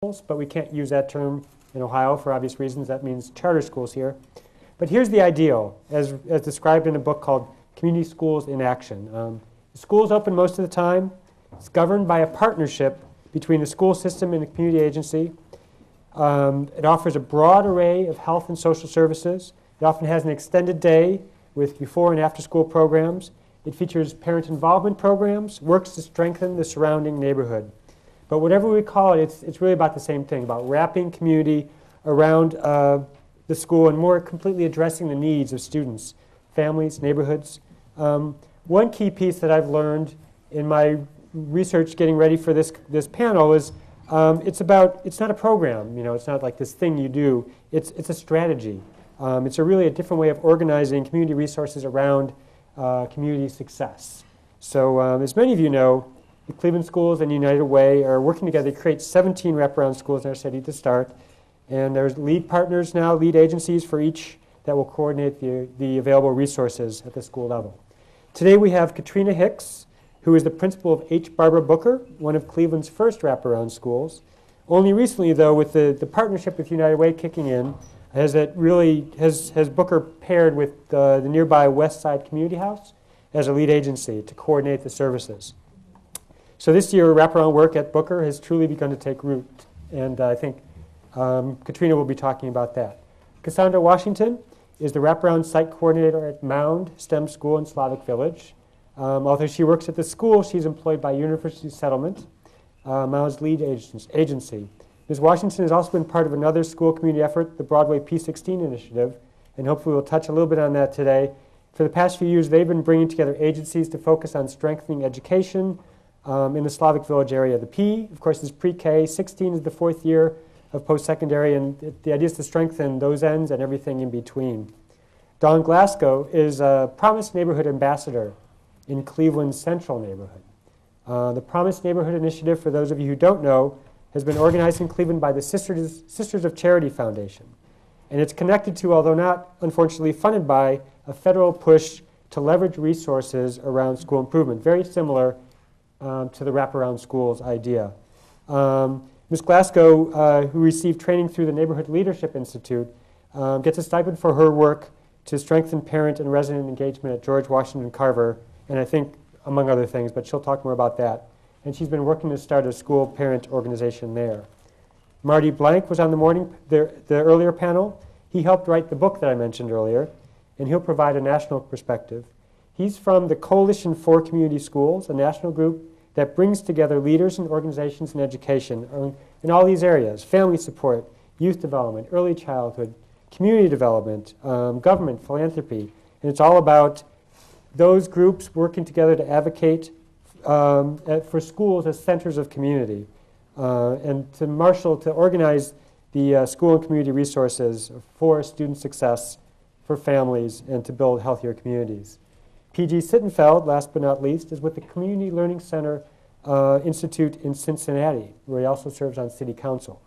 but we can't use that term in Ohio for obvious reasons. That means charter schools here. But here's the ideal, as described in a book called Community Schools in Action. The school's open most of the time. It's governed by a partnership between the school system and the community agency. It offers a broad array of health and social services. It often has an extended day with before and after school programs. It features parent involvement programs, works to strengthen the surrounding neighborhood. But whatever we call it, it's really about the same thing, about wrapping community around the school and more completely addressing the needs of students, families, neighborhoods. One key piece that I've learned in my research getting ready for this panel is it's not a program, it's not like this thing you do, it's a strategy. It's really a different way of organizing community resources around community success. So as many of you know, the Cleveland Schools and United Way are working together to create 17 wraparound schools in our city to start. And there's lead partners now, lead agencies for each that will coordinate the available resources at the school level. Today we have Katrina Hicks, who is the principal of H. Barbara Booker, one of Cleveland's first wraparound schools. Only recently, though, with the partnership with United Way kicking in, has Booker paired with the nearby West Side Community House as a lead agency to coordinate the services. So this year, wraparound work at Booker has truly begun to take root, and I think Katrina will be talking about that. Cassandra Washington is the wraparound site coordinator at Mound STEM School in Slavic Village. Although she works at the school, she's employed by University Settlement, Mound's lead agency. Ms. Washington has also been part of another school community effort, the Broadway P16 initiative, and hopefully we'll touch a little bit on that today. For the past few years, they've been bringing together agencies to focus on strengthening education in the Slavic Village area. The P, of course, is pre-K. 16 is the fourth year of post-secondary, and the idea is to strengthen those ends and everything in between. Dawn Glaco is a Promise Neighborhood Ambassador in Cleveland's central neighborhood. The Promise Neighborhood Initiative, for those of you who don't know, has been organized in Cleveland by the Sisters of Charity Foundation. And it's connected to, although not unfortunately funded by, a federal push to leverage resources around school improvement, very similar to the wraparound schools idea. Ms. Glaco, who received training through the Neighborhood Leadership Institute, gets a stipend for her work to strengthen parent and resident engagement at George Washington Carver, and I think among other things, but she'll talk more about that. And she's been working to start a school parent organization there. Marty Blank was on the earlier panel. He helped write the book that I mentioned earlier, and he'll provide a national perspective. He's from the Coalition for Community Schools, a national group that brings together leaders and organizations in education in all these areas: family support, youth development, early childhood, community development, government, philanthropy. And it's all about those groups working together to advocate for schools as centers of community and to organize the school and community resources for student success, for families, and to build healthier communities. P.G. Sittenfeld, last but not least, is with the Community Learning Center Institute in Cincinnati, where he also serves on city council.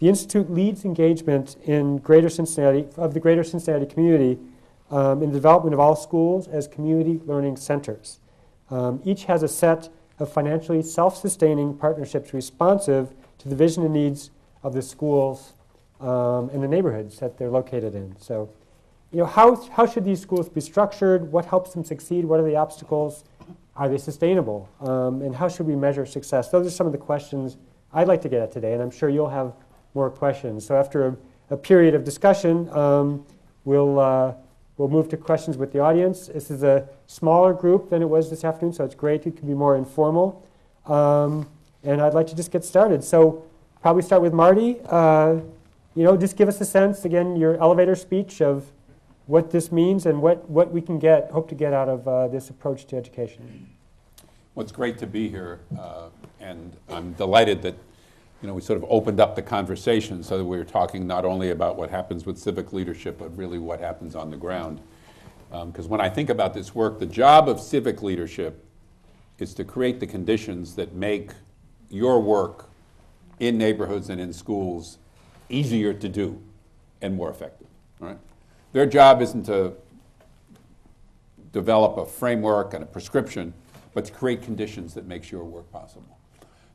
The Institute leads engagement in the greater Cincinnati community in the development of all schools as community learning centers. Each has a set of financially self-sustaining partnerships responsive to the vision and needs of the schools and the neighborhoods that they're located in. So, how should these schools be structured? What helps them succeed? What are the obstacles? Are they sustainable? And how should we measure success? Those are some of the questions I'd like to get at today, and I'm sure you'll have more questions. So after a period of discussion, we'll move to questions with the audience. This is a smaller group than it was this afternoon, so it's great. It can be more informal. And I'd like to just get started. So probably start with Marty. Just give us a sense, again, your elevator speech of what this means and what we can hope to get out of this approach to education. Well, it's great to be here, and I'm delighted that we sort of opened up the conversation so that we were talking not only about what happens with civic leadership, but really what happens on the ground. Because when I think about this work, the job of civic leadership is to create the conditions that make your work in neighborhoods and in schools easier to do and more effective. Right? Their job isn't to develop a framework and a prescription, but to create conditions that makes your work possible.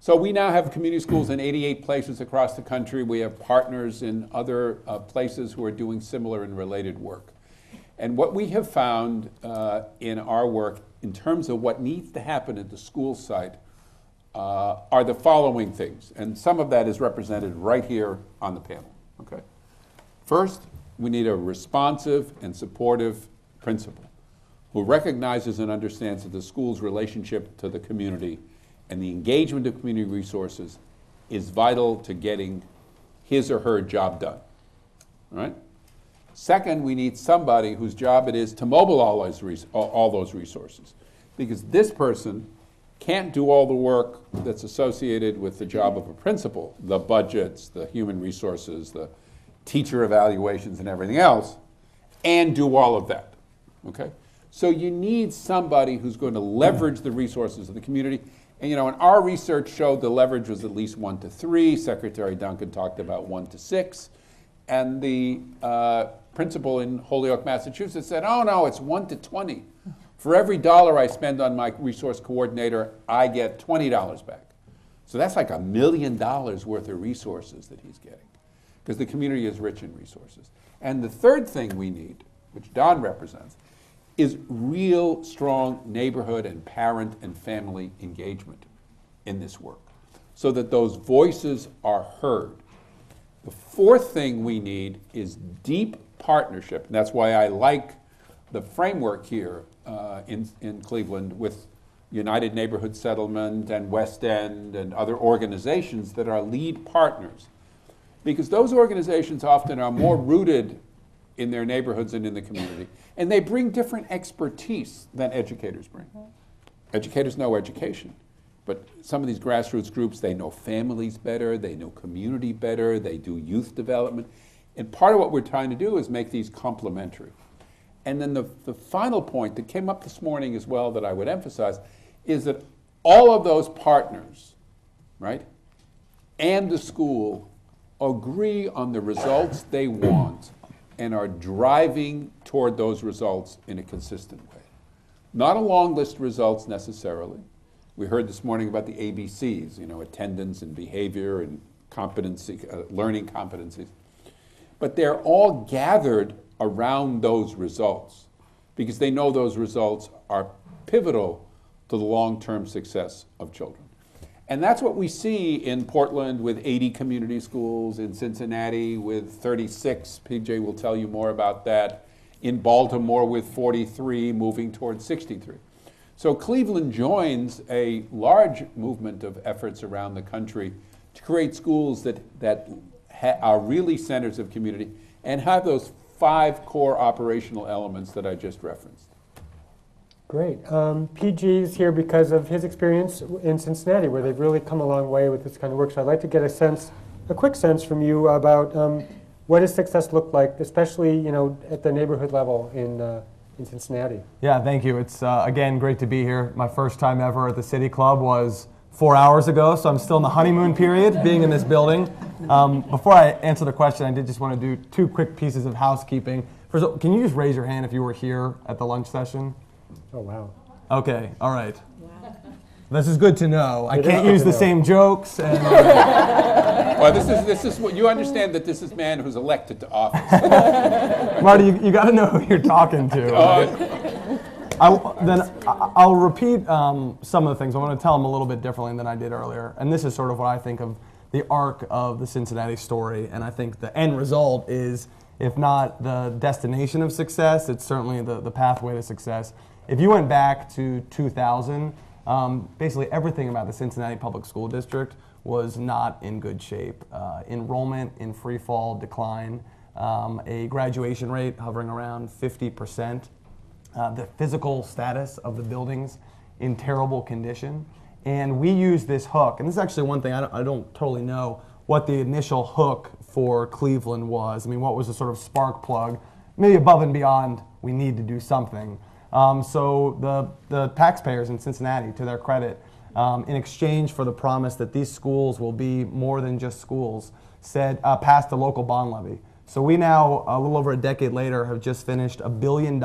So we now have community schools in 88 places across the country. We have partners in other places who are doing similar and related work. And what we have found in our work in terms of what needs to happen at the school site are the following things. And some of that is represented right here on the panel. Okay. First, we need a responsive and supportive principal who recognizes and understands that the school's relationship to the community and the engagement of community resources is vital to getting his or her job done. All right? Second, we need somebody whose job it is to mobilize all those resources, because this person can't do all the work that's associated with the job of a principal, the budgets, the human resources, the teacher evaluations and everything else, and do all of that, okay? So you need somebody who's going to leverage the resources of the community. And you know, and our research showed the leverage was at least 1 to 3. Secretary Duncan talked about 1 to 6. And the principal in Holyoke, Massachusetts said, oh no, it's 1 to 20. For every dollar I spend on my resource coordinator, I get $20 back. So that's like $1 million worth of resources that he's getting, because the community is rich in resources. And the third thing we need, which Don represents, is real strong neighborhood and parent and family engagement in this work, so that those voices are heard. The fourth thing we need is deep partnership, and that's why I like the framework here in Cleveland with United Neighborhood Settlement and West End and other organizations that are lead partners, because those organizations often are more rooted in their neighborhoods and in the community, and they bring different expertise than educators bring. Educators know education, but some of these grassroots groups, they know families better, they know community better, they do youth development, and part of what we're trying to do is make these complementary. And then the final point that came up this morning as well that I would emphasize is that all of those partners, right, and the school agree on the results they want and are driving toward those results in a consistent way. Not a long list of results necessarily. We heard this morning about the ABCs, you know, attendance and behavior and competency, learning competencies. But they're all gathered around those results because they know those results are pivotal to the long-term success of children. And that's what we see in Portland with 80 community schools, in Cincinnati with 36, PJ will tell you more about that, in Baltimore with 43, moving towards 63. So Cleveland joins a large movement of efforts around the country to create schools that are really centers of community and have those 5 core operational elements that I just referenced. Great. PG is here because of his experience in Cincinnati, where they've really come a long way with this kind of work. So I'd like to get a quick sense from you about what does success look like, especially at the neighborhood level in Cincinnati. Yeah, thank you. It's again great to be here. My first time ever at the City Club was 4 hours ago, so I'm still in the honeymoon period being in this building. Before I answer the question, I did just want to do 2 quick pieces of housekeeping. First of all, can you just raise your hand if you were here at the lunch session? Oh, wow. Okay, all right. Wow. This is good to know. I can't use use the same jokes. And, well, this is what you understand, that this is a man who's elected to office. Marty, you got to know who you're talking to. Right? I'll repeat some of the things. I want to tell them a little bit differently than I did earlier. And this is sort of what I think of the arc of the Cincinnati story. And I think the end result is, if not the destination of success, it's certainly the pathway to success. If you went back to 2000, basically everything about the Cincinnati Public School District was not in good shape. Enrollment in free fall decline, a graduation rate hovering around 50%, the physical status of the buildings in terrible condition. And we use this hook, and this is actually one thing I don't totally know what the initial hook for Cleveland was. I mean, what was the sort of spark plug? Maybe above and beyond, we need to do something. So the taxpayers in Cincinnati, to their credit, in exchange for the promise that these schools will be more than just schools, passed a local bond levy. So we now, a little over a decade later, have just finished $1 billion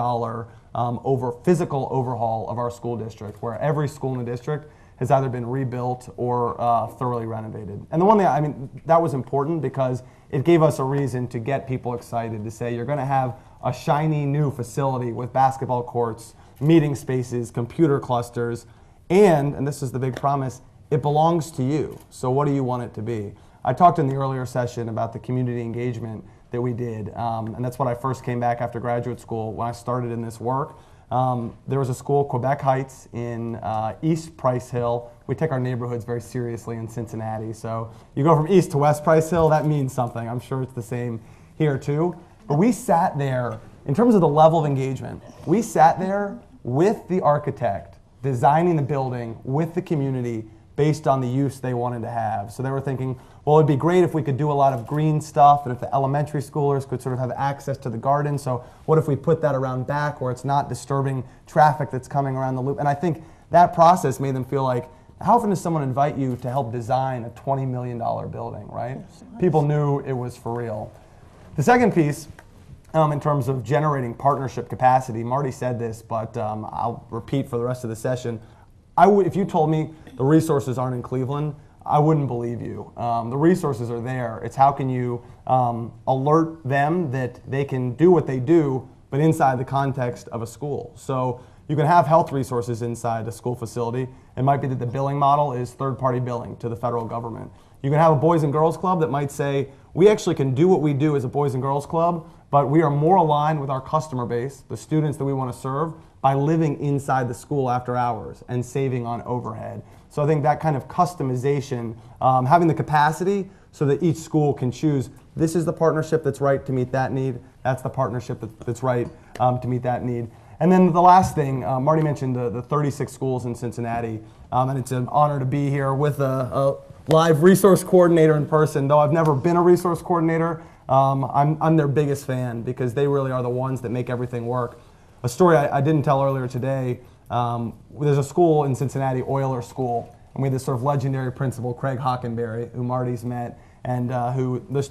physical overhaul of our school district, where every school in the district has either been rebuilt or thoroughly renovated. And the one thing, I mean, that was important because it gave us a reason to get people excited to say, you're going to have a shiny new facility with basketball courts, meeting spaces, computer clusters, and this is the big promise, it belongs to you. So what do you want it to be? I talked in the earlier session about the community engagement that we did, and that's when I first came back after graduate school. When I started in this work, there was a school, Quebec Heights, in East Price Hill. We take our neighborhoods very seriously in Cincinnati, so you go from East to West Price Hill, that means something. I'm sure it's the same here too. But we sat there, in terms of the level of engagement, we sat there with the architect, designing the building with the community based on the use they wanted to have. So they were thinking, well, it'd be great if we could do a lot of green stuff and if the elementary schoolers could sort of have access to the garden. So what if we put that around back where it's not disturbing traffic that's coming around the loop? And I think that process made them feel like, how often does someone invite you to help design a $20 million building, right? People knew it was for real. The second piece, in terms of generating partnership capacity, Marty said this, but I'll repeat for the rest of the session. If you told me the resources aren't in Cleveland, I wouldn't believe you. The resources are there. It's how can you alert them that they can do what they do, but inside the context of a school. So you can have health resources inside a school facility. It might be that the billing model is third-party billing to the federal government. You can have a Boys and Girls Club that might say, we actually can do what we do as a Boys and Girls Club, but we are more aligned with our customer base, the students that we want to serve, by living inside the school after hours and saving on overhead. So I think that kind of customization, having the capacity so that each school can choose, this is the partnership that's right to meet that need, that's the partnership that's right to meet that need. And then the last thing, Marty mentioned the 36 schools in Cincinnati, and it's an honor to be here with a live resource coordinator in person. Though I've never been a resource coordinator, I'm their biggest fan because they really are the ones that make everything work. A story I didn't tell earlier today, there's a school in Cincinnati, Euler School, and we had this sort of legendary principal, Craig Hockenberry, who Marty's met, and who this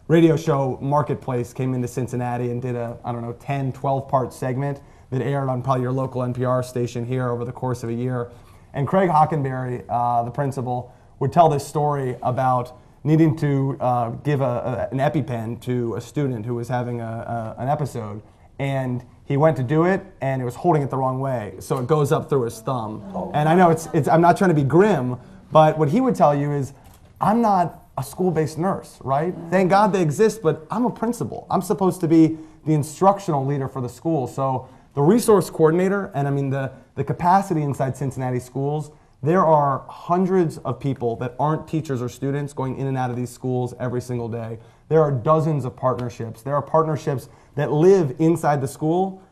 radio show Marketplace came into Cincinnati and did a, 10, 12-part segment that aired on probably your local NPR station here over the course of a year. And Craig Hockenberry, the principal, would tell this story about needing to give an EpiPen to a student who was having an episode. And he went to do it, and it was holding it the wrong way, so it goes up through his thumb. Oh. And I know I'm not trying to be grim, but what he would tell you is, I'm not a school-based nurse, right? Thank God they exist, but I'm a principal. I'm supposed to be the instructional leader for the school. So the resource coordinator, and I mean the capacity inside Cincinnati schools, there are hundreds of people that aren't teachers or students going in and out of these schools every single day. There are dozens of partnerships. There are partnerships that live inside the school.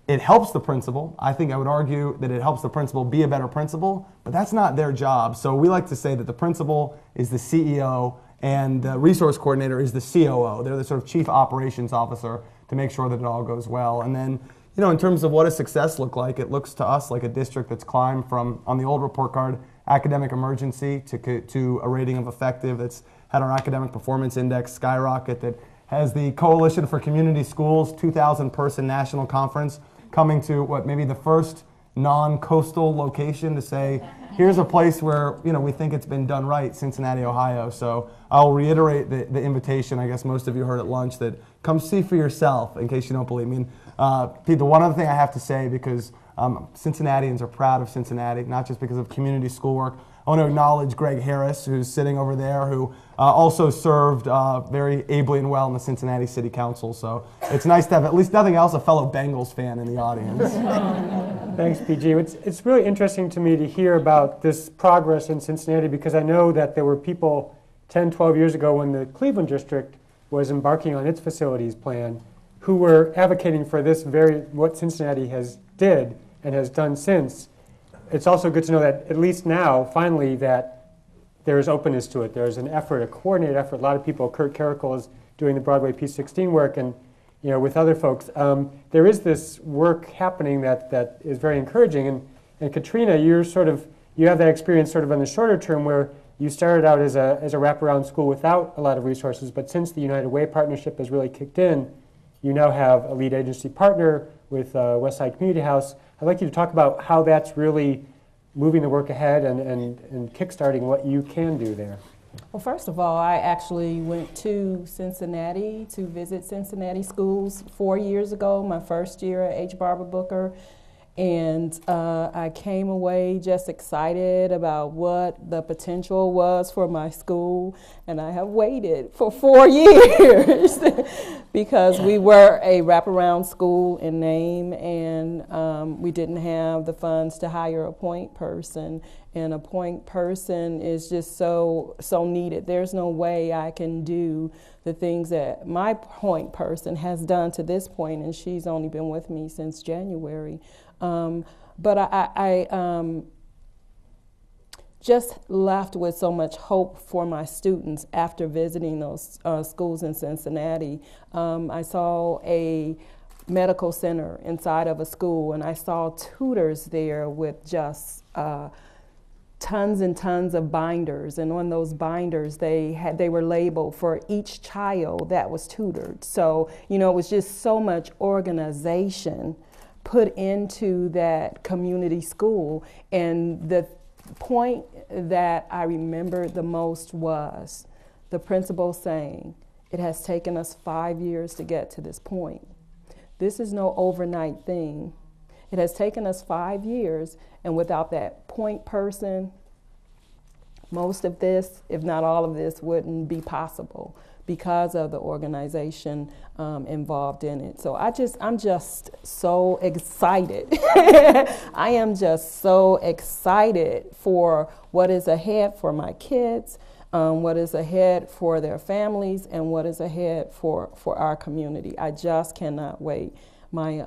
It helps the principal. I think I would argue that it helps the principal be a better principal, but that's not their job. So we like to say that the principal is the CEO and the resource coordinator is the COO. They're the sort of chief operations officer to make sure that it all goes well. And then, in terms of what does success look like, it looks to us like a district that's climbed from, on the old report card, academic emergency to a rating of effective that's had our academic performance index skyrocket, that has the Coalition for Community Schools 2,000-person national conference coming to maybe the first non-coastal location to say, here's a place where we think it's been done right, Cincinnati, Ohio. So I'll reiterate the invitation. I guess most of you heard at lunch that come see for yourself in case you don't believe me. Pete, the one other thing I have to say, because Cincinnatians are proud of Cincinnati, not just because of community schoolwork. I want to acknowledge Greg Harris, who's sitting over there, who also served very ably and well in the Cincinnati City Council. So it's nice to have, at least nothing else, a fellow Bengals fan in the audience. Thanks, PG. It's really interesting to me to hear about this progress in Cincinnati, because I know that there were people 10, 12 years ago when the Cleveland district was embarking on its facilities plan who were advocating for this what Cincinnati did and has done since. It's also good to know that at least now, finally, that there's openness to it. There's an effort, a coordinated effort. A lot of people, Kurt Carrickle is doing the Broadway P16 work, and with other folks. There is this work happening that is very encouraging. And Katrina, you have that experience sort of on the shorter term where you started out as a wraparound school without a lot of resources, but since the United Way partnership has really kicked in, you now have a lead agency partner with Westside Community House. I'd like you to talk about how that's really moving the work ahead and kickstarting what you can do there? Well, first of all, I actually went to Cincinnati to visit Cincinnati schools 4 years ago, my first year at H. Barbara Booker. And I came away just excited about what the potential was for my school. And I have waited for 4 years because we were a wraparound school in name, and we didn't have the funds to hire a point person. And a point person is just so needed. There's no way I can do the things that my point person has done to this point, and she's only been with me since January. But I just left with so much hope for my students after visiting those schools in Cincinnati. I saw a medical center inside of a school, and I saw tutors there with just tons and tons of binders, and on those binders they were labeled for each child that was tutored. So, you know, it was just so much organization put into that community school. And the point that I remembered the most was the principal saying, "It has taken us 5 years to get to this point. This is no overnight thing. It has taken us 5 years, and without that point person, most of this, if not all of this, wouldn't be possible because of the organization involved in it." So I'm just so excited. I am just so excited for what is ahead for my kids, what is ahead for their families, and what is ahead for our community. I just cannot wait. My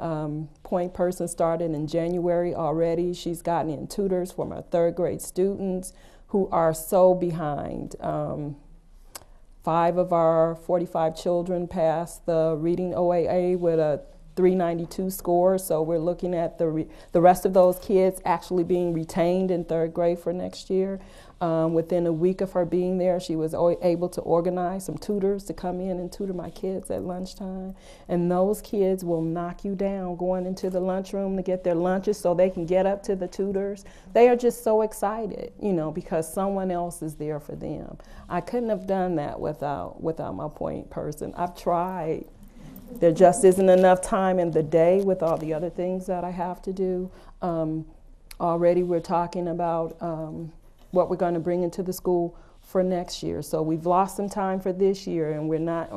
point person started in January already. She's gotten in tutors for my 3rd grade students who are so behind. 5 of our 45 children passed the reading OAA with a 392 score, so we're looking at the rest of those kids actually being retained in 3rd grade for next year. Within a week of her being there, she was able to organize some tutors to come in and tutor my kids at lunchtime. And those kids will knock you down going into the lunchroom to get their lunches so they can get up to the tutors. They are just so excited, you know, because someone else is there for them. I couldn't have done that without my point person. I've tried. There just isn't enough time in the day with all the other things that I have to do. Already we're talking about what we're going to bring into the school for next year. So we've lost some time for this year, and we're not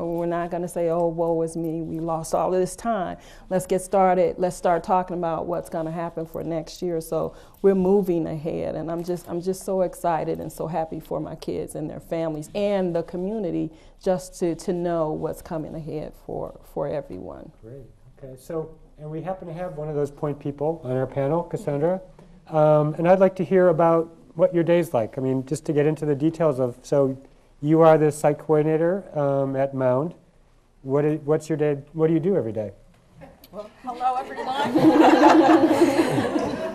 going to say, "Oh, woe is me, we lost all of this time." Let's get started. Let's start talking about what's going to happen for next year. So we're moving ahead, and I'm just so excited and so happy for my kids and their families and the community just to know what's coming ahead for everyone. Great. Okay. So, and we happen to have one of those point people on our panel, Cassandra, and I'd like to hear about what your day's like. I mean, just to get into the details of, so you are the site coordinator at Mound. What's your day? What do you do every day? Well, hello everyone.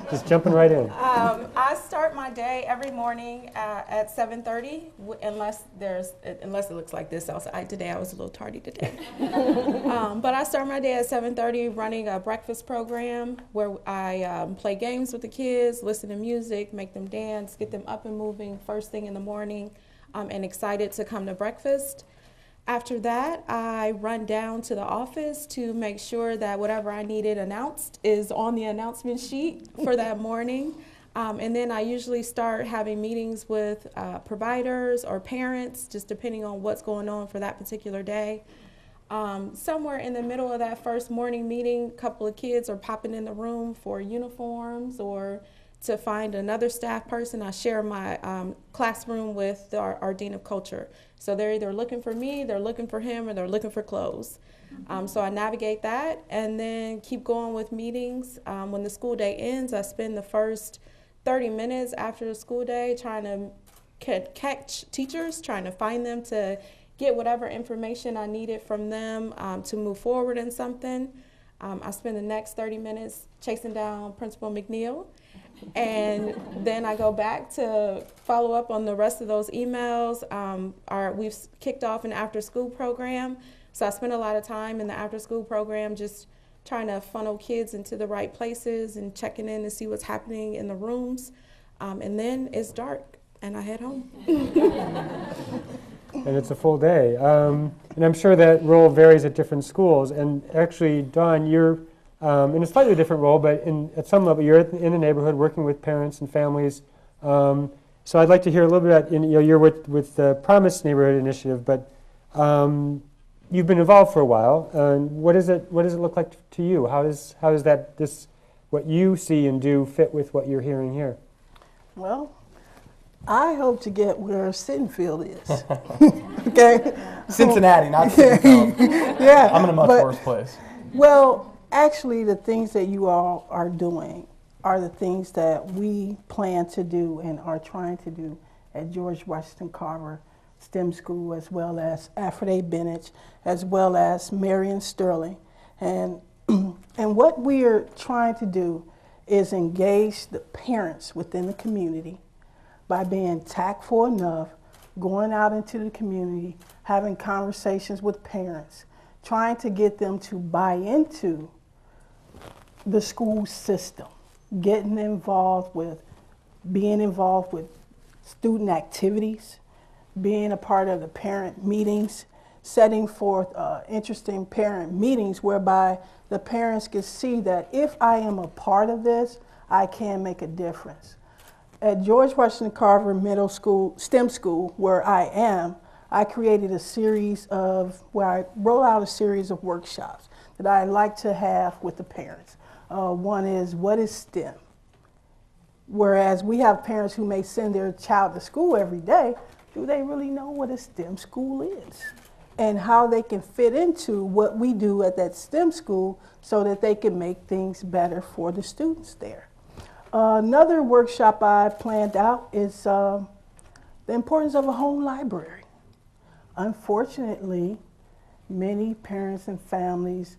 Just jumping right in. I start my day every morning at 7:30, unless it looks like this outside. Today I was a little tardy today. But I start my day at 7:30 running a breakfast program where I play games with the kids, listen to music, make them dance, get them up and moving first thing in the morning, and excited to come to breakfast. After that, I run down to the office to make sure that whatever I needed announced is on the announcement sheet for that morning. And then I usually start having meetings with providers or parents, just depending on what's going on for that particular day. Somewhere in the middle of that first morning meeting, a couple of kids are popping in the room for uniforms or to find another staff person. I share my classroom with our Dean of Culture. So they're either looking for me, they're looking for him, or they're looking for clothes. So I navigate that and then keep going with meetings. When the school day ends, I spend the first 30 minutes after the school day trying to catch teachers, trying to find them to get whatever information I needed from them to move forward in something. I spend the next 30 minutes chasing down Principal McNeil. And then I go back to follow up on the rest of those emails. We've kicked off an after-school program, so I spend a lot of time in the after-school program just trying to funnel kids into the right places and checking in to see what's happening in the rooms. And then it's dark, and I head home. And it's a full day. And I'm sure that role varies at different schools. And actually, Dawn, you're in a slightly different role, but at some level, you're in the neighborhood working with parents and families. So I'd like to hear a little bit about, you're with the Promise Neighborhood Initiative, but you've been involved for a while. What does it look like to you? How does what you see and do fit with what you're hearing here? Well, I hope to get where Sittenfeld is. Okay? Cincinnati, not Sittenfeld. Yeah. I'm in a much but- worse place. Well, actually, the things that you all are doing are the things that we plan to do and are trying to do at George Washington Carver STEM School, as well as Alfred A. Bennett, as well as Marion Sterling. And what we are trying to do is engage the parents within the community by being tactful enough, going out into the community, having conversations with parents, trying to get them to buy into the school system, being involved with student activities, being a part of the parent meetings, setting forth interesting parent meetings whereby the parents can see that if I am a part of this, I can make a difference. At George Washington Carver Middle School, STEM School, where I am, I created where I roll out a series of workshops that I like to have with the parents. One is, what is STEM? Whereas we have parents who may send their child to school every day, do they really know what a STEM school is? And how they can fit into what we do at that STEM school so that they can make things better for the students there. Another workshop I planned out is the importance of a home library. Unfortunately, many parents and families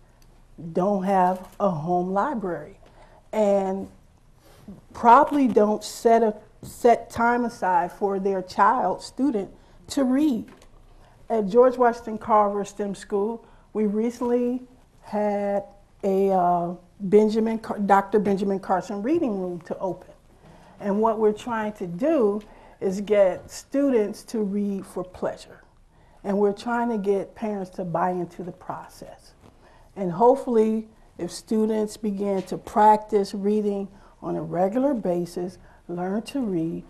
don't have a home library and probably don't set time aside for their student to read. At George Washington Carver STEM School, we recently had a Dr. Benjamin Carson reading room to open. And what we're trying to do is get students to read for pleasure. And we're trying to get parents to buy into the process. And hopefully, if students begin to practice reading on a regular basis, learn to read,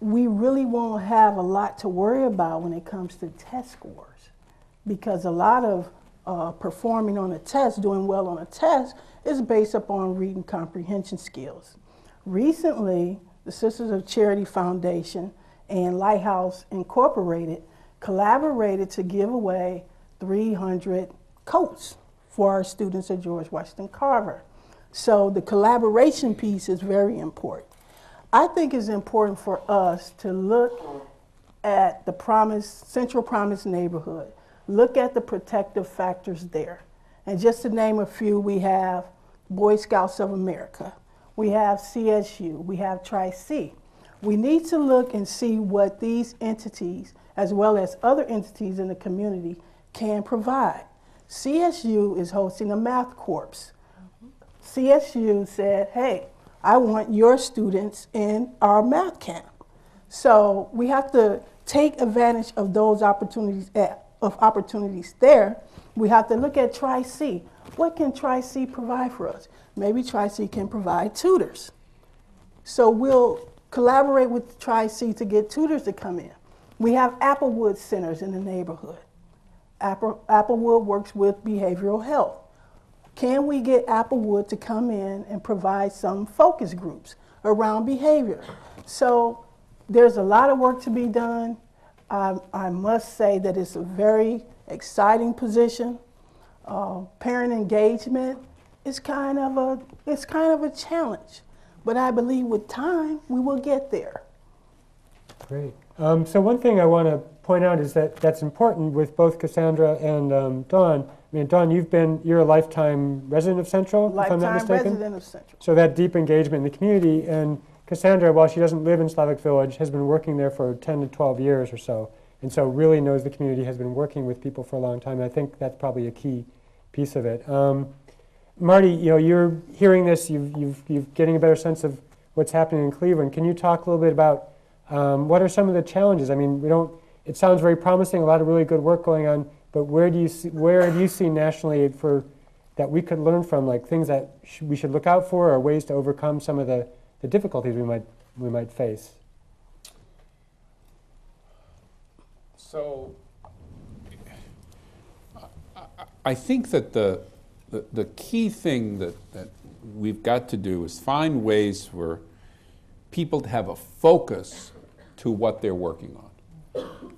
we really won't have a lot to worry about when it comes to test scores. Because a lot of performing on a test, doing well on a test, is based upon reading comprehension skills. Recently, the Sisters of Charity Foundation and Lighthouse Incorporated collaborated to give away 300 coats for our students at George Washington Carver. So the collaboration piece is very important. I think it's important for us to look at the Central Promise neighborhood, look at the protective factors there. And just to name a few, we have Boy Scouts of America, we have CSU, we have Tri-C. We need to look and see what these entities, as well as other entities in the community, can provide. CSU is hosting a math corps. CSU said, hey, I want your students in our math camp. So we have to take advantage of those opportunities there. We have to look at Tri-C. What can Tri-C provide for us? Maybe Tri-C can provide tutors. So we'll collaborate with Tri-C to get tutors to come in. We have Applewood centers in the neighborhood. Applewood works with behavioral health. Can we get Applewood to come in and provide some focus groups around behavior? So there's a lot of work to be done. I must say that it's a very exciting position. Parent engagement is kind of a challenge, but I believe with time we will get there. Great. So one thing I want to point out is that's important with both Cassandra and Dawn. I mean, Dawn, you're a lifetime resident of Central, if I'm not Lifetime mistaken. resident of Central. So that deep engagement in the community, and Cassandra, while she doesn't live in Slavic Village, has been working there for 10 to 12 years or so, and so really knows the community, has been working with people for a long time. And I think that's probably a key piece of it. Marty, you're hearing this, you're getting a better sense of what's happening in Cleveland. Can you talk a little bit about what are some of the challenges? I mean, it sounds very promising, a lot of really good work going on, but where have you seen nationally that we could learn from, like things that we should look out for, or ways to overcome some of the difficulties we might face? So I think that the key thing that we've got to do is find ways for people to have a focus to what they're working on.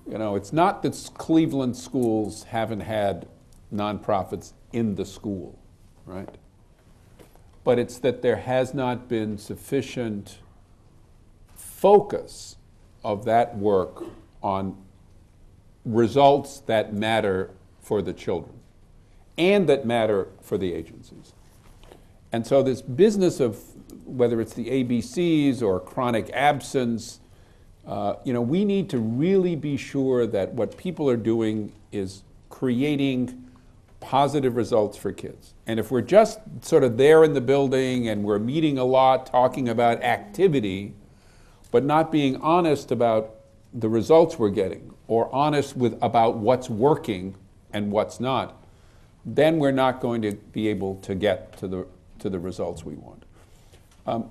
You know, it's not that Cleveland schools haven't had nonprofits in the school, right? But it's that there has not been sufficient focus of that work on results that matter for the children and that matter for the agencies. And so this business of whether it's the ABCs or chronic absence, we need to really be sure that what people are doing is creating positive results for kids. And if we're just sort of there in the building and we're meeting a lot, talking about activity, but not being honest about the results we're getting or honest about what's working and what's not, then we're not going to be able to get to the results we want.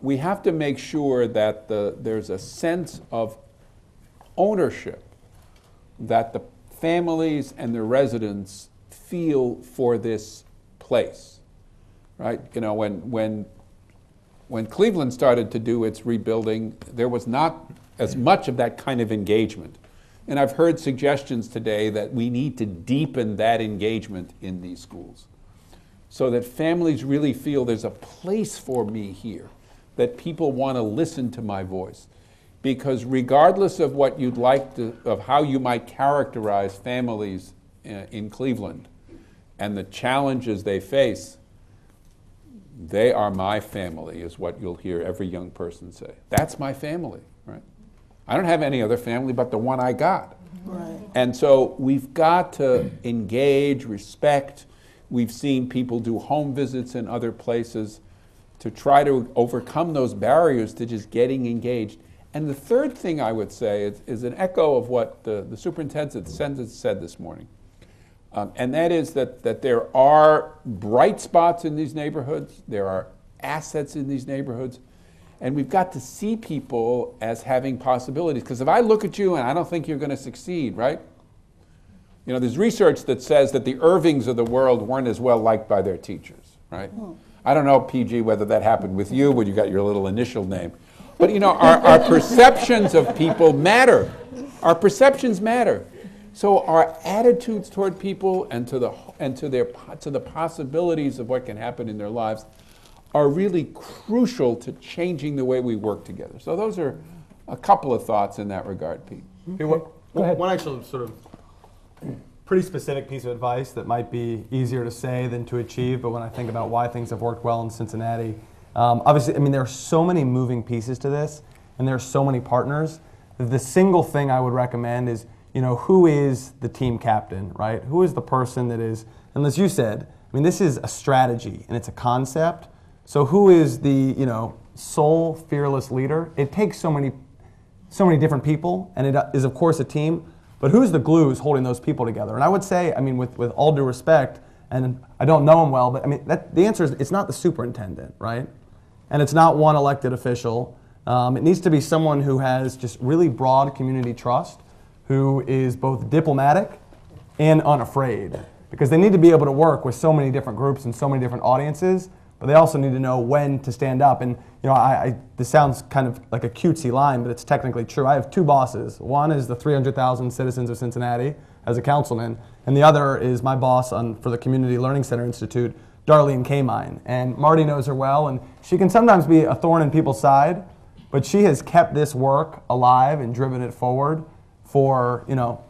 We have to make sure that there's a sense of ownership that the families and the residents feel for this place, right? You know, when Cleveland started to do its rebuilding, there was not as much of that kind of engagement. And I've heard suggestions today that we need to deepen that engagement in these schools so that families really feel there's a place for me here, that people want to listen to my voice. Because regardless of what you'd like of how you might characterize families in Cleveland and the challenges they face, they are my family, is what you'll hear every young person say. That's my family, right? I don't have any other family but the one I got. Right. And so we've got to engage, respect. We've seen people do home visits in other places to try to overcome those barriers to just getting engaged. And the third thing I would say is an echo of what the superintendent said this morning. And that is that there are bright spots in these neighborhoods, there are assets in these neighborhoods, and we've got to see people as having possibilities. Because if I look at you and I don't think you're going to succeed, right? You know, there's research that says that the Irvings of the world weren't as well liked by their teachers, right? I don't know, PG, whether that happened with you when you got your little initial name. But you know, our perceptions of people matter. Our perceptions matter. So our attitudes toward people and to the possibilities of what can happen in their lives are really crucial to changing the way we work together. So those are a couple of thoughts in that regard, Pete. Hey, Go ahead. One actual sort of pretty specific piece of advice that might be easier to say than to achieve, but when I think about why things have worked well in Cincinnati, obviously, I mean, there are so many moving pieces to this, and there are so many partners. The single thing I would recommend is, you know, who is the team captain, right? Who is the person that is, and as you said, I mean, this is a strategy and it's a concept. So who is the, you know, sole fearless leader? It takes so many different people, and it is of course a team, but who's the glue who's holding those people together? And I would say, I mean, with all due respect, and I don't know him well, but I mean, the answer is it's not the superintendent, right? And it's not one elected official. It needs to be someone who has just really broad community trust, who is both diplomatic and unafraid, because they need to be able to work with so many different groups and so many different audiences, but they also need to know when to stand up. And you know, this sounds kind of like a cutesy line, but it's technically true. I have two bosses. One is the 300,000 citizens of Cincinnati as a councilman, and the other is my boss for the Community Learning Center Institute, Darlene Kamine. And Marty knows her well, and she can sometimes be a thorn in people's side, but she has kept this work alive and driven it forward for,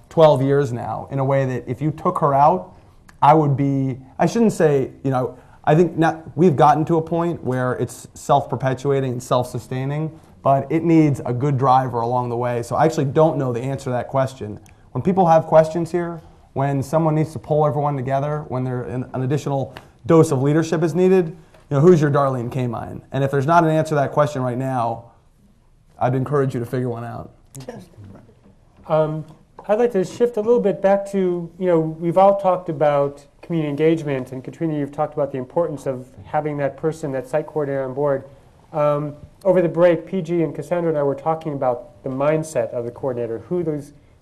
12 years now in a way that if you took her out, I shouldn't say, I think we've gotten to a point where it's self-perpetuating and self-sustaining, but it needs a good driver along the way. So I actually don't know the answer to that question. When people have questions here, when someone needs to pull everyone together, when an additional dose of leadership is needed, who's your Darlene Kamine? And if there's not an answer to that question right now, I'd encourage you to figure one out. I'd like to shift a little bit back to, we've all talked about community engagement, and Katrina, you've talked about the importance of having that person, that site coordinator on board. Over the break, PG and Cassandra and I were talking about the mindset of the coordinator.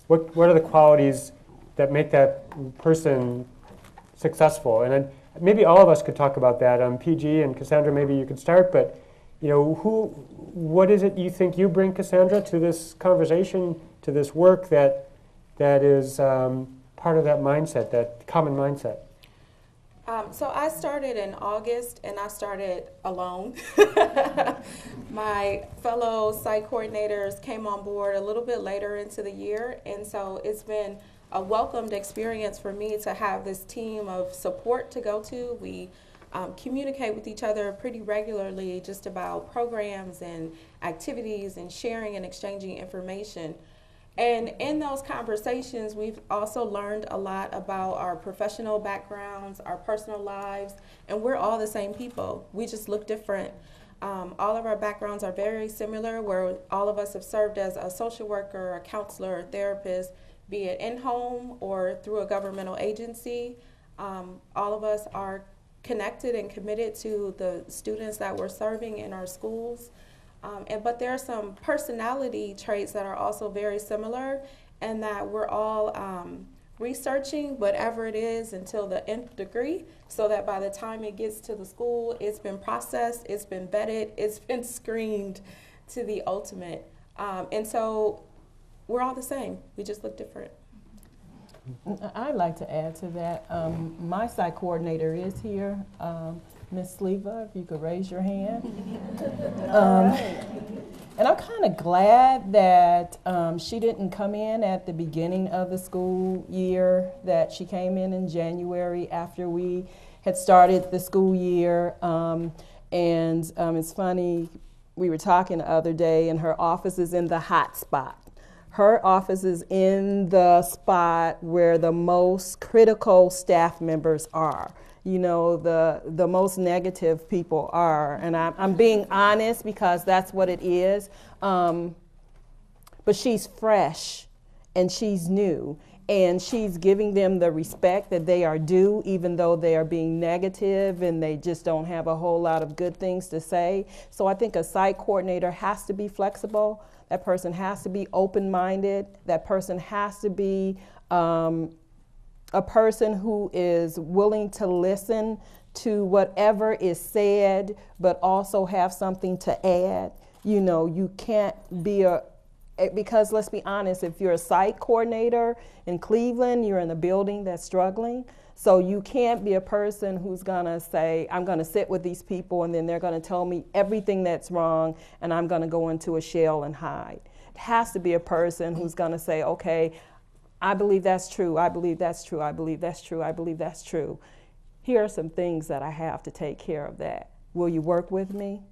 What are the qualities that make that person successful? And then maybe all of us could talk about that. PG and Cassandra, maybe you could start, but what is it you think you bring, Cassandra, to this conversation, to this work that is part of that mindset, that common mindset? So I started in August, and I started alone. My fellow site coordinators came on board a little bit later into the year, and so it's been a welcomed experience for me to have this team of support to go to. We communicate with each other pretty regularly just about programs and activities and sharing and exchanging information. And in those conversations, we've also learned a lot about our professional backgrounds, our personal lives, and we're all the same people. We just look different. All of our backgrounds are very similar, where all of us have served as a social worker, a counselor, a therapist, be it in-home or through a governmental agency. All of us are connected and committed to the students that we're serving in our schools. But there are some personality traits that are also very similar, and that we're all researching whatever it is until the nth degree, so that by the time it gets to the school, it's been processed, it's been vetted, it's been screened to the ultimate. And so we're all the same, we just look different. I'd like to add to that. My site coordinator is here. Ms. Sleva, if you could raise your hand. And I'm kind of glad that she didn't come in at the beginning of the school year, that she came in January after we had started the school year. It's funny, we were talking the other day, and her office is in the hot spot. Her office is in the spot where the most critical staff members are. The most negative people are. And I'm being honest because that's what it is. But she's fresh and she's new, and she's giving them the respect that they are due, even though they are being negative and they just don't have a whole lot of good things to say. So I think a site coordinator has to be flexible. That person has to be open-minded. That person has to be a person who is willing to listen to whatever is said, but also have something to add. You can't be because let's be honest, if you're a site coordinator in Cleveland, you're in a building that's struggling. So you can't be a person who's gonna say, I'm gonna sit with these people and then they're gonna tell me everything that's wrong and I'm gonna go into a shell and hide. It has to be a person who's gonna say, okay, I believe that's true, I believe that's true, I believe that's true, I believe that's true. Here are some things that I have to take care of that. Will you work with me?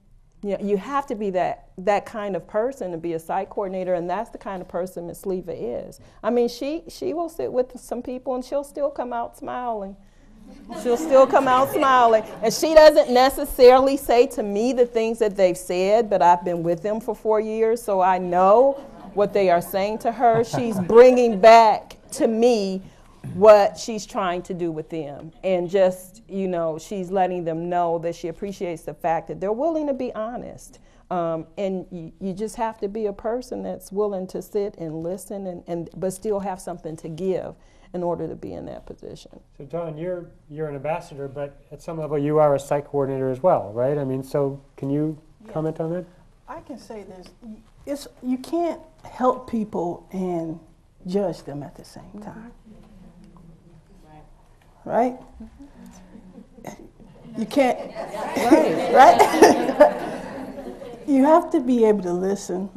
You have to be that kind of person to be a site coordinator, and that's the kind of person Ms. Sleva is. I mean, she will sit with some people and she'll still come out smiling. She'll still come out smiling. And she doesn't necessarily say to me the things that they've said, but I've been with them for 4 years, so I know what they are saying to her. She's bringing back to me what she's trying to do with them. And just, she's letting them know that she appreciates the fact that they're willing to be honest. And you just have to be a person that's willing to sit and listen but still have something to give in order to be in that position. So Dawn, you're an ambassador, but at some level you are a site coordinator as well, right? I mean, so can you comment on that? I can say this. You can't help people and judge them at the same time. Right? You can't, right? You have to be able to listen.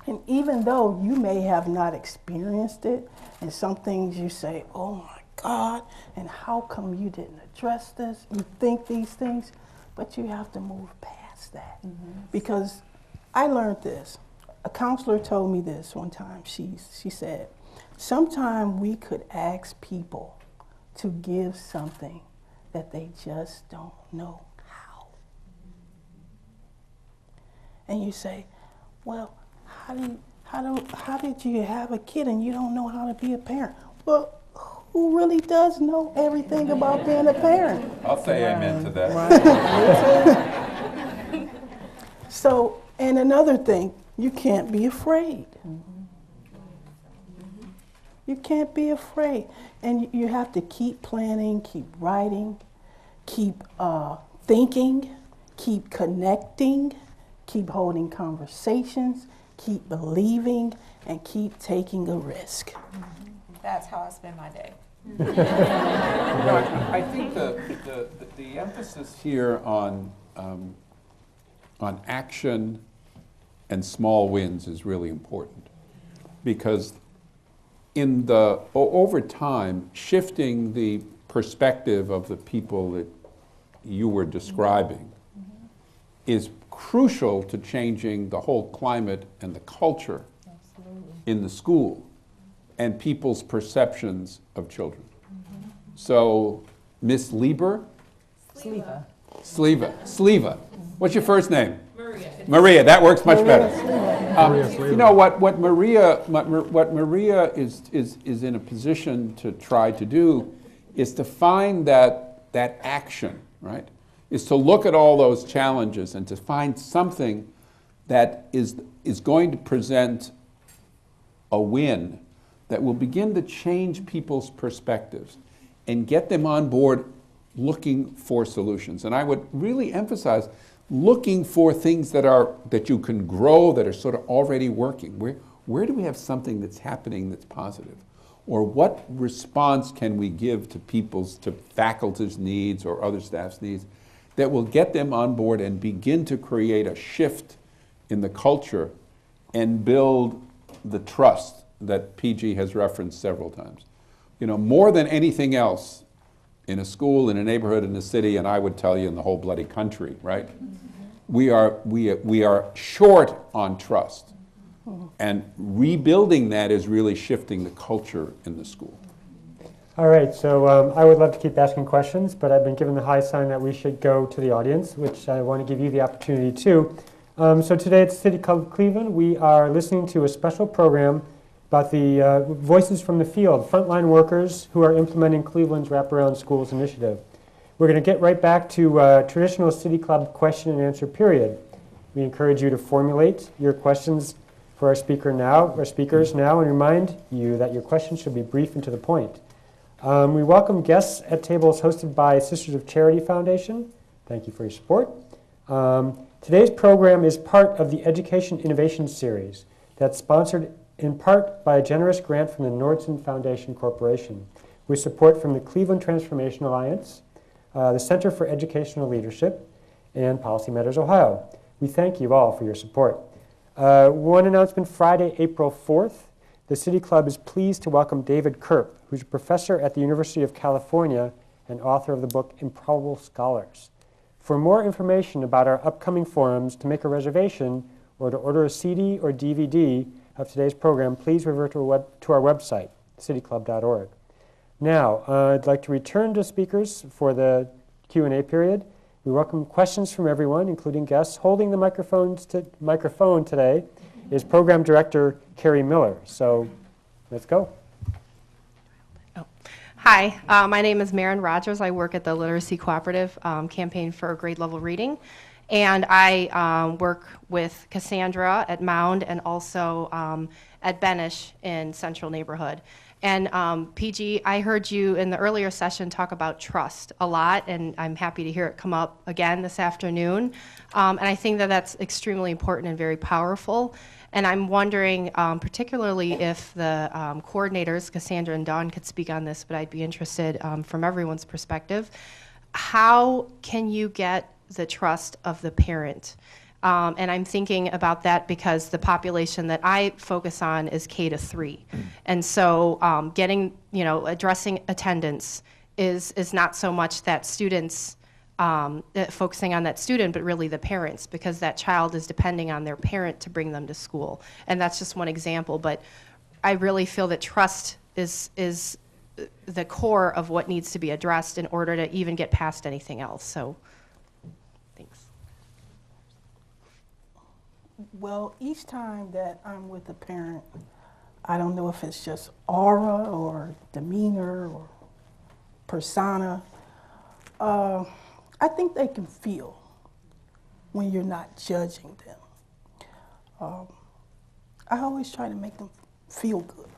And even though you may have not experienced it, and some things you say, oh my God, and how come you didn't address this? You think these things, but you have to move past that. Because I learned this. A counselor told me this one time. She said, sometimes we could ask people to give something that they just don't know how. And you say, Well, how did you have a kid and you don't know how to be a parent? Well, who really does know everything about being a parent? I'll say amen to that. So, and another thing, you can't be afraid. You can't be afraid. And you have to keep planning, keep writing, keep thinking, keep connecting, keep holding conversations, keep believing, and keep taking a risk. That's how I spend my day. I think the emphasis here on action and small wins is really important, because over time, shifting the perspective of the people that you were describing is crucial to changing the whole climate and the culture in the school and people's perceptions of children. So, Miss Lieber? Sleva. What's your first name? Maria, that works much better. You know what Maria is in a position to try to do is to find that action, right? Is to look at all those challenges and to find something that is going to present a win that will begin to change people's perspectives and get them on board looking for solutions. And I would really emphasize looking for things that you can grow, that are sort of already working. Where do we have something that's happening that's positive? Or what response can we give to faculty's needs or other staff's needs that will get them on board and begin to create a shift in the culture and build the trust that PG has referenced several times. You know, more than anything else, in a school, in a neighborhood, in a city, and I would tell you in the whole bloody country, right? We are short on trust. And rebuilding that is really shifting the culture in the school. All right, so I would love to keep asking questions, but I've been given the high sign that we should go to the audience, which I want to give you the opportunity to. So today at City Club Cleveland, we are listening to a special program about the Voices from the Field, frontline workers who are implementing Cleveland's Wraparound Schools initiative. We're going to get right back to traditional City Club question and answer period. We encourage you to formulate your questions for our speakers now, and remind you that your questions should be brief and to the point. We welcome guests at tables hosted by Sisters of Charity Foundation. Thank you for your support. Today's program is part of the Education Innovation Series that's sponsored in part by a generous grant from the Nordson Foundation Corporation, with support from the Cleveland Transformation Alliance, the Center for Educational Leadership, and Policy Matters Ohio. We thank you all for your support. One announcement: Friday, April 4th, the City Club is pleased to welcome David Kerp, who's a professor at the University of California and author of the book Improbable Scholars. For more information about our upcoming forums, to make a reservation, or to order a CD or DVD of today's program, please revert to our website, cityclub.org. Now, I'd like to return to speakers for the Q&A period. We welcome questions from everyone, including guests. Holding the microphone today is Program Director Carrie Miller. So let's go. Hi, my name is Maren Rogers. I work at the Literacy Cooperative Campaign for Grade Level Reading. And I work with Cassandra at Mound and also at Benish in Central Neighborhood. And PG, I heard you in the earlier session talk about trust a lot, and I'm happy to hear it come up again this afternoon. And I think that that's extremely important and very powerful. And I'm wondering particularly if the coordinators, Cassandra and Dawn, could speak on this, but I'd be interested from everyone's perspective. How can you get the trust of the parent? And I'm thinking about that because the population that I focus on is K to 3. And so addressing attendance is not so much that students focusing on that student, but really the parents, because that child is depending on their parent to bring them to school. And that's just one example, but I really feel that trust is the core of what needs to be addressed in order to even get past anything else. So, thanks. Well, each time that I'm with a parent, I don't know if it's just aura or demeanor or persona. I think they can feel when you're not judging them. I always try to make them feel good.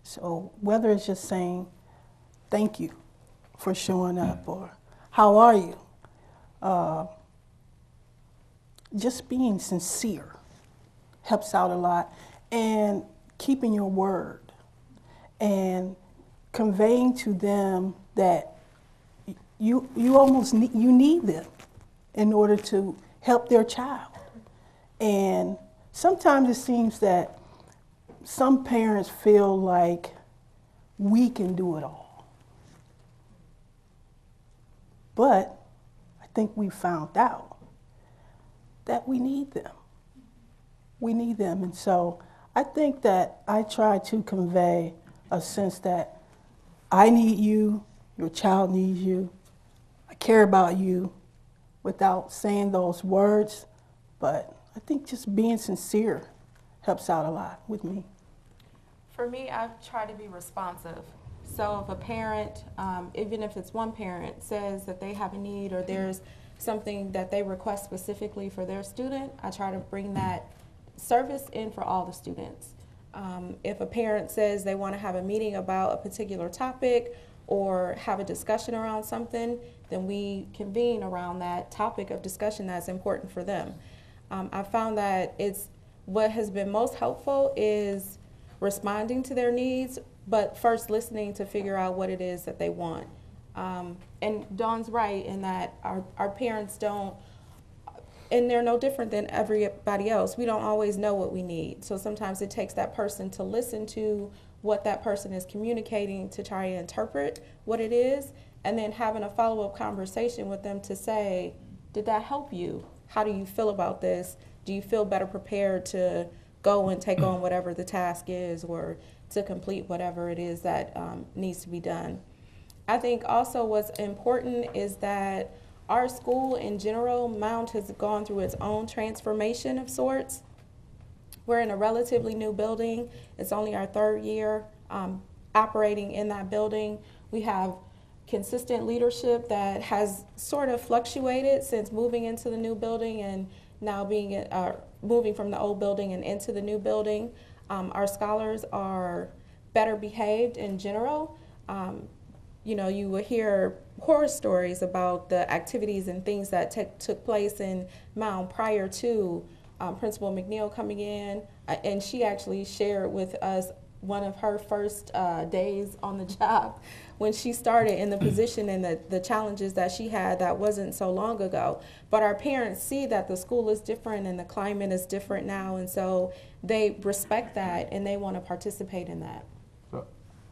So whether it's just saying thank you for showing up or how are you, just being sincere helps out a lot, and keeping your word and conveying to them that you almost need them in order to help their child. And sometimes it seems that some parents feel like we can do it all. But I think we found out that we need them. We need them. And so I think that I try to convey a sense that I need you, your child needs you, I care about you, without saying those words. But I think just being sincere helps out a lot with me. For me, I try to be responsive. So if a parent, even if it's one parent, says that they have a need or there's something that they request specifically for their student, I try to bring that service in for all the students. If a parent says they want to have a meeting about a particular topic or have a discussion around something, then we convene around that topic of discussion that's important for them. I found that what has been most helpful is responding to their needs, but first listening to figure out what it is that they want. And Dawn's right in that our parents don't, and they're no different than everybody else. We don't always know what we need. So sometimes it takes that person to listen to what that person is communicating to try and interpret what it is, and then having a follow-up conversation with them to say, did that help you? How do you feel about this? Do you feel better prepared to go and take on whatever the task is or to complete whatever it is that needs to be done? I think also what's important is that our school in general, Mound, has gone through its own transformation of sorts. We're in a relatively new building. It's only our third year operating in that building. We have consistent leadership that has sort of fluctuated since moving into the new building and now moving from the old building and into the new building. Our scholars are better behaved in general. You will hear horror stories about the activities and things that took place in Mound prior to Principal McNeil coming in, and she actually shared with us one of her first days on the job when she started in the position and the challenges that she had that wasn't so long ago. But our parents see that the school is different and the climate is different now, and so they respect that and they want to participate in that. So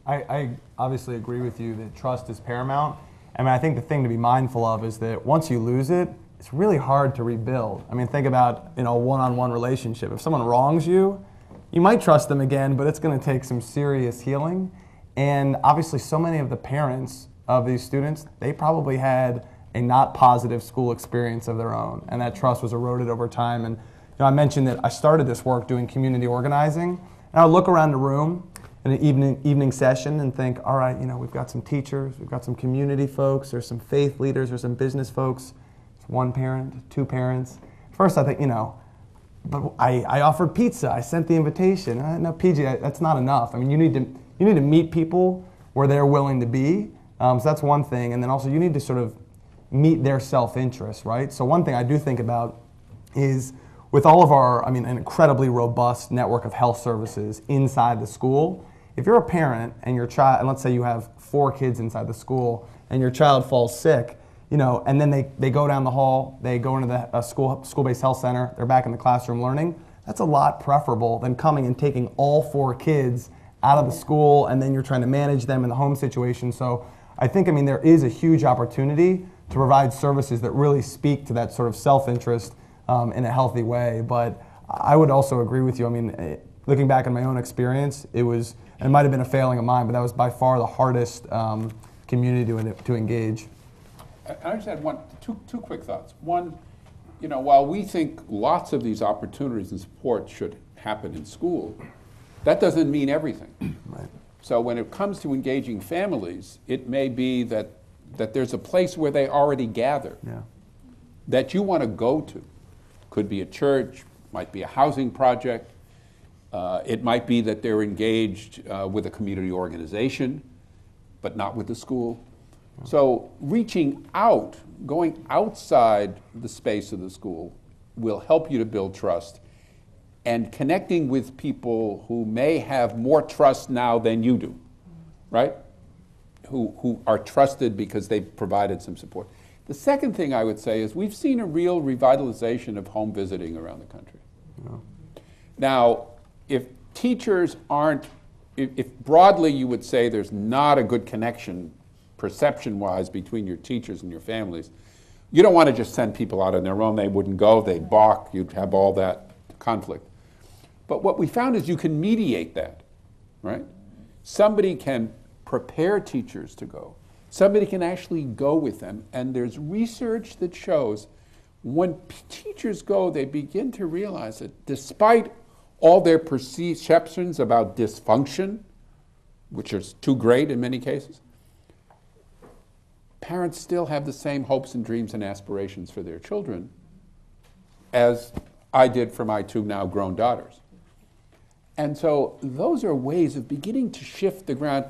I obviously agree with you that trust is paramount. I mean, I think the thing to be mindful of is that once you lose it, it's really hard to rebuild. I mean, think about, a one-on-one relationship. If someone wrongs you, you might trust them again, but it's going to take some serious healing. And obviously, so many of the parents of these students, they probably had a not positive school experience of their own, and that trust was eroded over time. And I mentioned that I started this work doing community organizing, and I would look around the room in an evening session and think, all right, we've got some teachers, we've got some community folks, there's some faith leaders, there's some business folks, there's one parent, two parents. First, I think, but I offered pizza. I sent the invitation. No, PG, that's not enough. I mean, you need to meet people where they're willing to be. So that's one thing. And then also you need to sort of meet their self-interest, right? So one thing I do think about is with all of our, an incredibly robust network of health services inside the school, if you're a parent and your child, and let's say you have 4 kids inside the school and your child falls sick, and then they go down the hall, they go into the school-based health center, they're back in the classroom learning, that's a lot preferable than coming and taking all 4 kids out of the school and then you're trying to manage them in the home situation. So I think, there is a huge opportunity to provide services that really speak to that sort of self-interest in a healthy way. But I would also agree with you. Looking back on my own experience, it might have been a failing of mine, but that was by far the hardest community to engage. I just had two quick thoughts. One, you know, while we think lots of these opportunities and support should happen in school, that doesn't mean everything. Right. So when it comes to engaging families, it may be that there's a place where they already gather that you want to go to. Could be a church, might be a housing project. It might be that they're engaged with a community organization, but not with the school. So reaching out, going outside the space of the school will help you to build trust, and connecting with people who may have more trust now than you do, right? Who are trusted because they've provided some support. The second thing I would say is we've seen a real revitalization of home visiting around the country. Now, if teachers aren't, if broadly you would say there's not a good connection perception-wise between your teachers and your families, you don't want to just send people out on their own. They wouldn't go, they'd balk, you'd have all that conflict. But what we found is you can mediate that, right? Somebody can prepare teachers to go. Somebody can actually go with them. And there's research that shows when teachers go, they begin to realize that despite all their perceptions about dysfunction, which is too great in many cases, parents still have the same hopes and dreams and aspirations for their children as I did for my two now grown daughters. And so those are ways of beginning to shift the ground,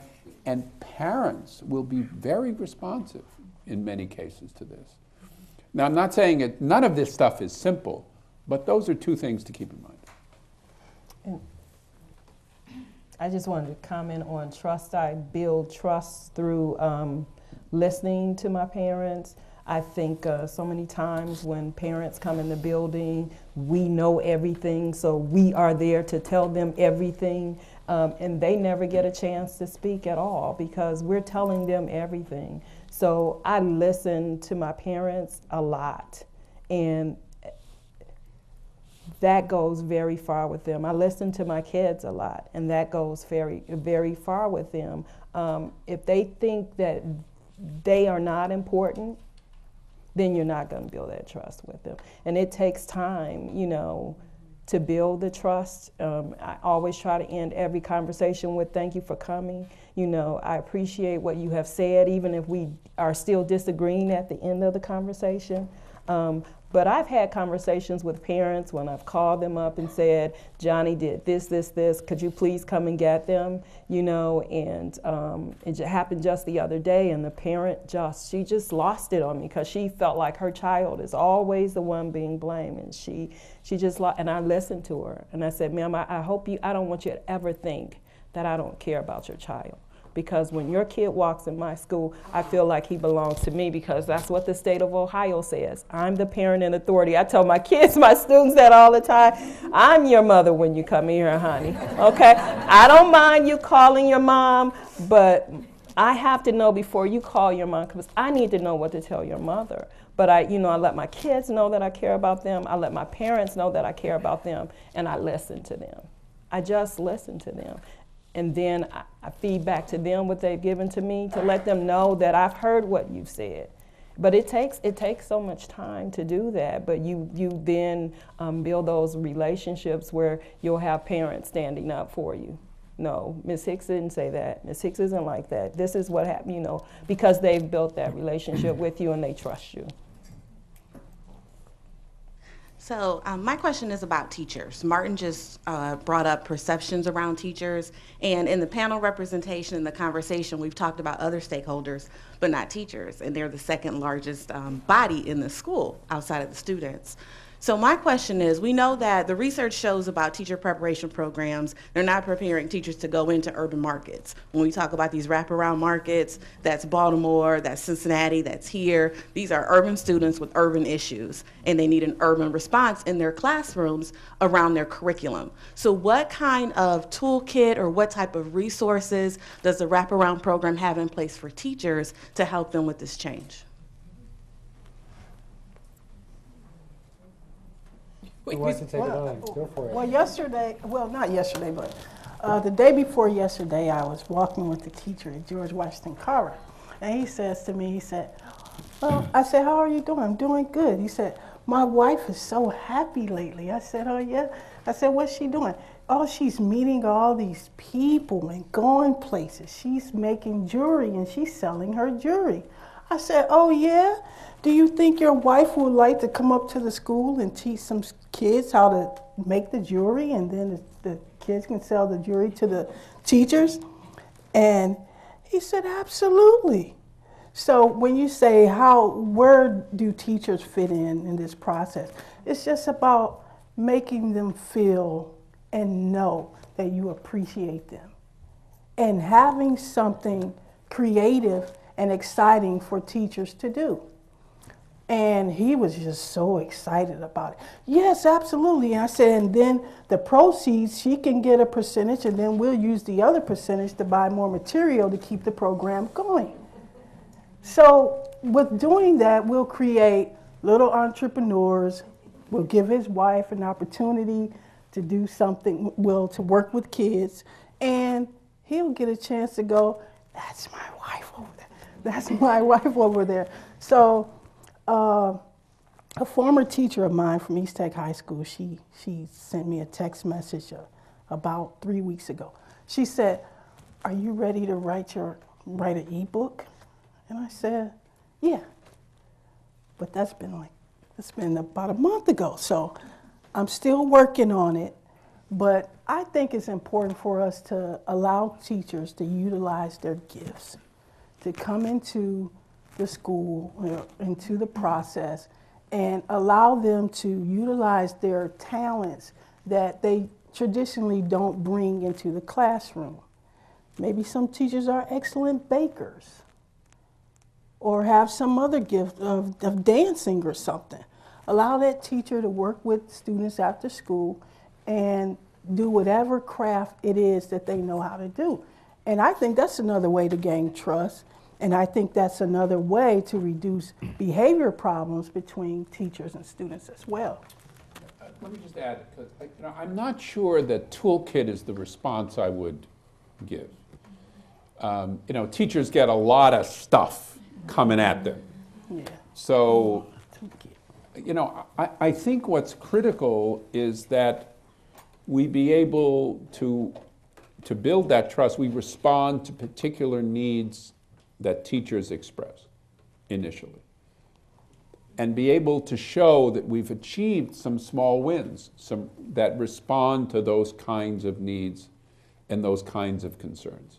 and parents will be very responsive in many cases to this. Now, I'm not saying none of this stuff is simple, but those are two things to keep in mind. And I just wanted to comment on trust. I build trust through listening to my parents. I think so many times when parents come in the building, we know everything, so we are there to tell them everything, and they never get a chance to speak at all because we're telling them everything. So I listen to my parents a lot, and that goes very far with them. I listen to my kids a lot, and that goes very, very far with them. If they think that they are not important, then you're not going to build that trust with them. And it takes time, you know, to build the trust. I always try to end every conversation with thank you for coming. You know, I appreciate what you have said, even if we are still disagreeing at the end of the conversation. But I've had conversations with parents when I've called them up and said, Johnny did this, could you please come and get them? You know, and it happened just the other day, and the parent she just lost it on me because she felt like her child is always the one being blamed, and she just lost, and I listened to her, and I said, ma'am, I don't want you to ever think that I don't care about your child. Because when your kid walks in my school, I feel like he belongs to me because that's what the state of Ohio says. I'm the parent in authority. I tell my kids, my students that all the time. I'm your mother when you come here, honey, okay? I don't mind you calling your mom, but I have to know before you call your mom because I need to know what to tell your mother. But I let my kids know that I care about them. I let my parents know that I care about them, and I listen to them. I just listen to them. And then I feed back to them what they've given to me to let them know that I've heard what you've said. But it takes so much time to do that. But you then build those relationships where you'll have parents standing up for you. No, Ms. Hicks didn't say that. Ms. Hicks isn't like that. This is what happened, you know, because they've built that relationship with you and they trust you. So my question is about teachers. Martin just brought up perceptions around teachers, and in the panel representation and the conversation, we've talked about other stakeholders, but not teachers, and they're the second largest body in the school outside of the students. So my question is, we know that the research shows about teacher preparation programs, they're not preparing teachers to go into urban markets. When we talk about these wraparound markets, that's Baltimore, that's Cincinnati, that's here. These are urban students with urban issues, and they need an urban response in their classrooms around their curriculum. So what kind of toolkit or what type of resources does the wraparound program have in place for teachers to help them with this change? Who wants to take it on? Go for it. Well, not yesterday, but the day before yesterday, I was walking with the teacher at George Washington Carver, and he says to me, he said, Well, I said, how are you doing? I'm doing good. He said, my wife is so happy lately. I said, oh yeah? I said, what's she doing? Oh, she's meeting all these people and going places. She's making jewelry and she's selling her jewelry. I said, oh yeah? Do you think your wife would like to come up to the school and teach some kids how to make the jewelry, and then the kids can sell the jewelry to the teachers? And he said, absolutely. So when you say where do teachers fit in this process? It's just about making them feel and know that you appreciate them, and having something creative and exciting for teachers to do. And he was just so excited about it. Yes, absolutely. And I said, and then the proceeds, she can get a percentage, and then we'll use the other percentage to buy more material to keep the program going. So with doing that, we'll create little entrepreneurs. We'll give his wife an opportunity to do something, to work with kids, and he'll get a chance to go, that's my wife over there. That's my wife over there. So a former teacher of mine from East Tech High School, she sent me a text message about 3 weeks ago. She said, are you ready to write an ebook? And I said, yeah. But that's been about a month ago. So I'm still working on it. But I think it's important for us to allow teachers to utilize their gifts, to come into the school, into the process, and allow them to utilize their talents that they traditionally don't bring into the classroom. Maybe some teachers are excellent bakers, or have some other gift of dancing or something. Allow that teacher to work with students after school and do whatever craft it is that they know how to do. And I think that's another way to gain trust. And I think that's another way to reduce behavior problems between teachers and students as well. Let me just add, because I'm not sure that toolkit is the response I would give. Teachers get a lot of stuff coming at them. Yeah. So, I think what's critical is that we be able to build that trust. We respond to particular needs that teachers express initially, and be able to show that we've achieved some small wins, that respond to those kinds of needs and those kinds of concerns.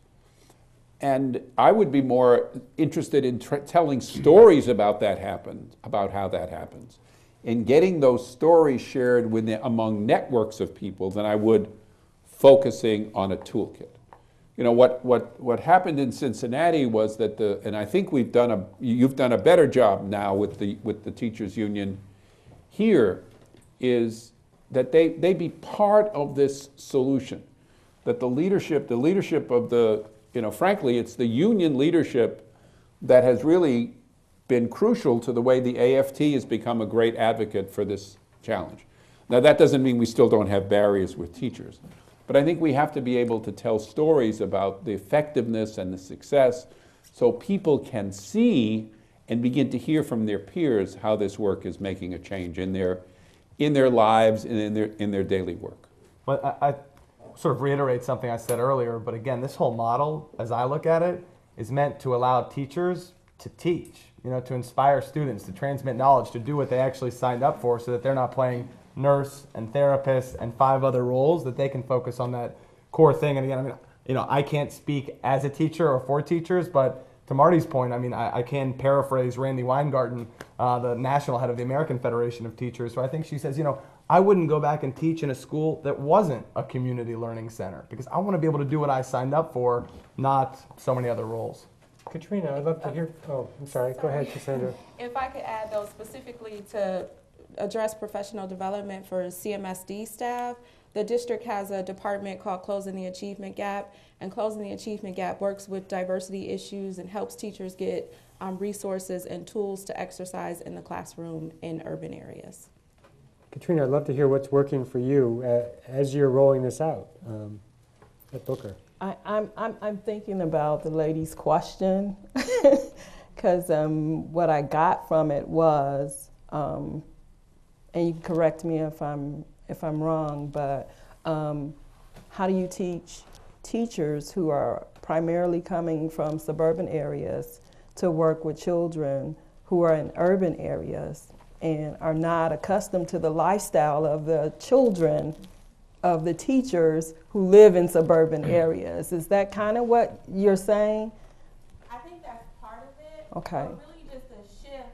And I would be more interested in telling stories about how that happens, and getting those stories shared among networks of people than I would focusing on a toolkit. What happened in Cincinnati was that and I think you've done a better job now with the teachers union here, is that they be part of this solution, that the leadership of frankly, it's the union leadership that has really been crucial to the way the AFT has become a great advocate for this challenge. Now, that doesn't mean we still don't have barriers with teachers, but I think we have to be able to tell stories about the effectiveness and the success so people can see and begin to hear from their peers how this work is making a change in their lives and in their daily work. But I sort of reiterate something I said earlier, but again, this whole model, as I look at it, is meant to allow teachers to teach, to inspire students, to transmit knowledge, to do what they actually signed up for, so that they're not playing nurse and therapist and 5 other roles, that they can focus on that core thing. And again, I can't speak as a teacher or for teachers, but to Marty's point, I can paraphrase Randy Weingarten, the national head of the American Federation of Teachers. So I think she says, I wouldn't go back and teach in a school that wasn't a community learning center, because I want to be able to do what I signed up for, not so many other roles. Katrina, I'd love to hear. Oh, I'm sorry. Go ahead, Cassandra. If I could add, though, specifically to address professional development for CMSD staff, the district has a department called Closing the Achievement Gap, and Closing the Achievement Gap works with diversity issues and helps teachers get resources and tools to exercise in the classroom in urban areas. Katrina, I'd love to hear what's working for you as you're rolling this out at Booker. I'm thinking about the lady's question, Because what I got from it was, and you can correct me if I'm wrong, but how do you teach teachers who are primarily coming from suburban areas to work with children who are in urban areas and are not accustomed to the lifestyle of the children of the teachers who live in suburban areas? Is that kind of what you're saying? I think that's part of it. Okay. But really just a shift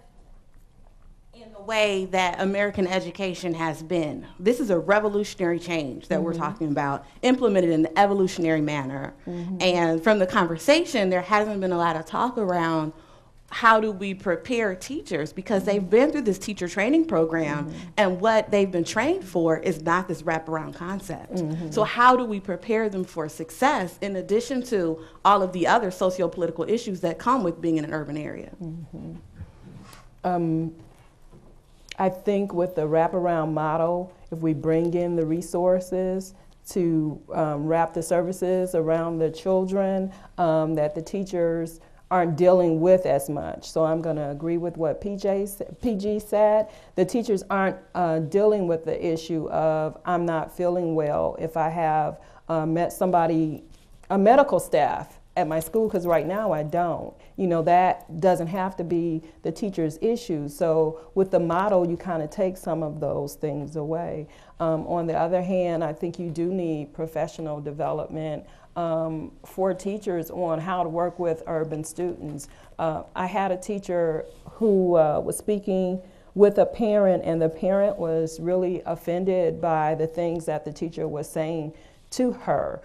in the way that American education has been. This is a revolutionary change that we're talking about, implemented in an evolutionary manner. And from the conversation, there hasn't been a lot of talk around how do we prepare teachers, because they've been through this teacher training program, and what they've been trained for is not this wraparound concept. So how do we prepare them for success in addition to all of the other socio-political issues that come with being in an urban area? I think with the wraparound model, if we bring in the resources to wrap the services around the children, that the teachers aren't dealing with as much. So I'm going to agree with what PG said. The teachers aren't dealing with the issue of I'm not feeling well if I have met somebody, a medical staff at my school, because right now I don't. You know, that doesn't have to be the teacher's issue. So with the model, you kind of take some of those things away. On the other hand, I think you do need professional development for teachers on how to work with urban students. I had a teacher who was speaking with a parent, and the parent was really offended by the things that the teacher was saying to her.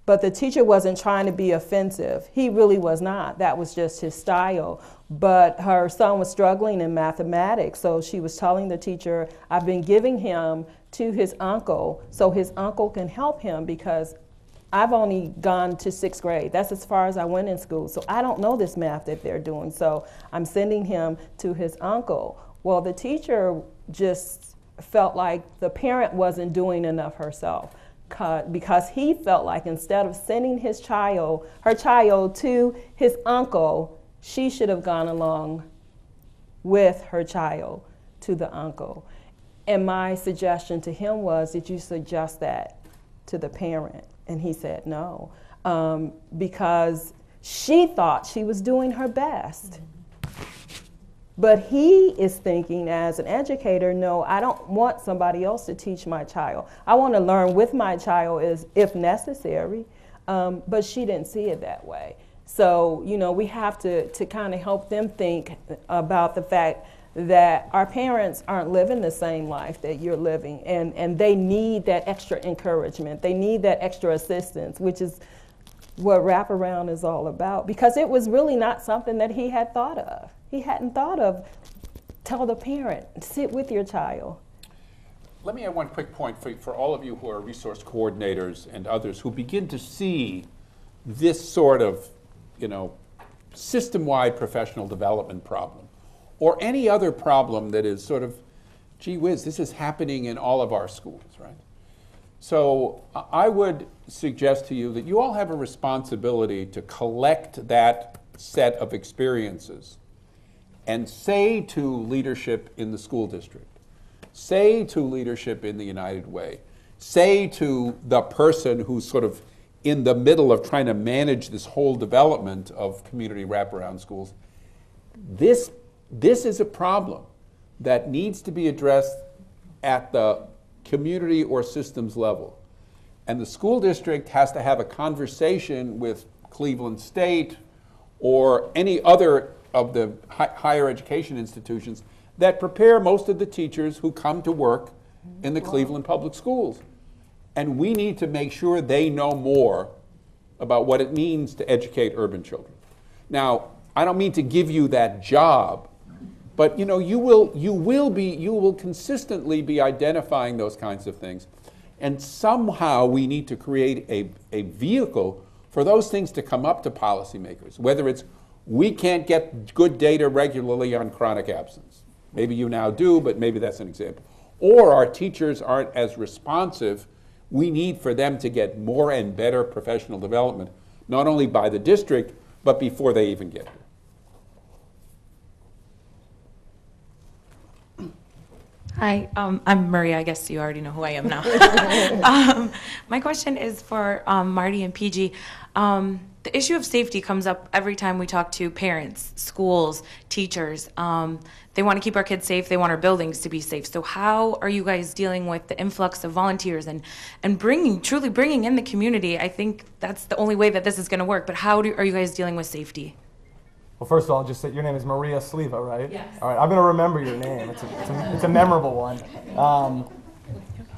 But the teacher wasn't trying to be offensive. He really was not. That was just his style. But her son was struggling in mathematics, so she was telling the teacher, I've been giving him to his uncle so his uncle can help him, because I've only gone to 6th grade. That's as far as I went in school. So I don't know this math that they're doing. So I'm sending him to his uncle. Well, the teacher just felt like the parent wasn't doing enough herself, because he felt like instead of sending her child to his uncle, she should have gone along with her child to the uncle. And my suggestion to him was, did you suggest that to the parent? And he said no, because she thought she was doing her best. But he is thinking as an educator, no, I don't want somebody else to teach my child. I want to learn with my child if necessary, but she didn't see it that way. So, you know, we have to kind of help them think about the fact that our parents aren't living the same life that you're living, and they need that extra encouragement. They need that extra assistance, which is what Wraparound is all about, because it was really not something that he had thought of. He hadn't thought of, tell the parent, sit with your child. Let me add one quick point for all of you who are resource coordinators and others who begin to see this sort of, you know, system-wide professional development problem, or any other problem that is sort of, gee whiz, this is happening in all of our schools, right? So I would suggest to you that you all have a responsibility to collect that set of experiences and say to leadership in the school district, say to leadership in the United Way, say to the person who's sort of in the middle of trying to manage this whole development of community wraparound schools, this is a problem that needs to be addressed at the community or systems level. And the school district has to have a conversation with Cleveland State or any other of the higher education institutions that prepare most of the teachers who come to work in the Cleveland public schools. And we need to make sure they know more about what it means to educate urban children. Now, I don't mean to give you that job, but you know, you will consistently be identifying those kinds of things. And somehow we need to create a vehicle for those things to come up to policymakers, whether it's we can't get good data regularly on chronic absence. Maybe you now do, but maybe that's an example. Or our teachers aren't as responsive. We need for them to get more and better professional development, not only by the district, but before they even get here. Hi, I'm Maria. I guess you already know who I am now. My question is for Marty and PG. The issue of safety comes up every time we talk to parents, schools, teachers. They want to keep our kids safe. They want our buildings to be safe. So how are you guys dealing with the influx of volunteers and truly bringing in the community? I think that's the only way that this is going to work. But how are you guys dealing with safety? Well, first of all, just say your name is Maria Sleva, right? Yes. All right, I'm going to remember your name. It's a memorable one.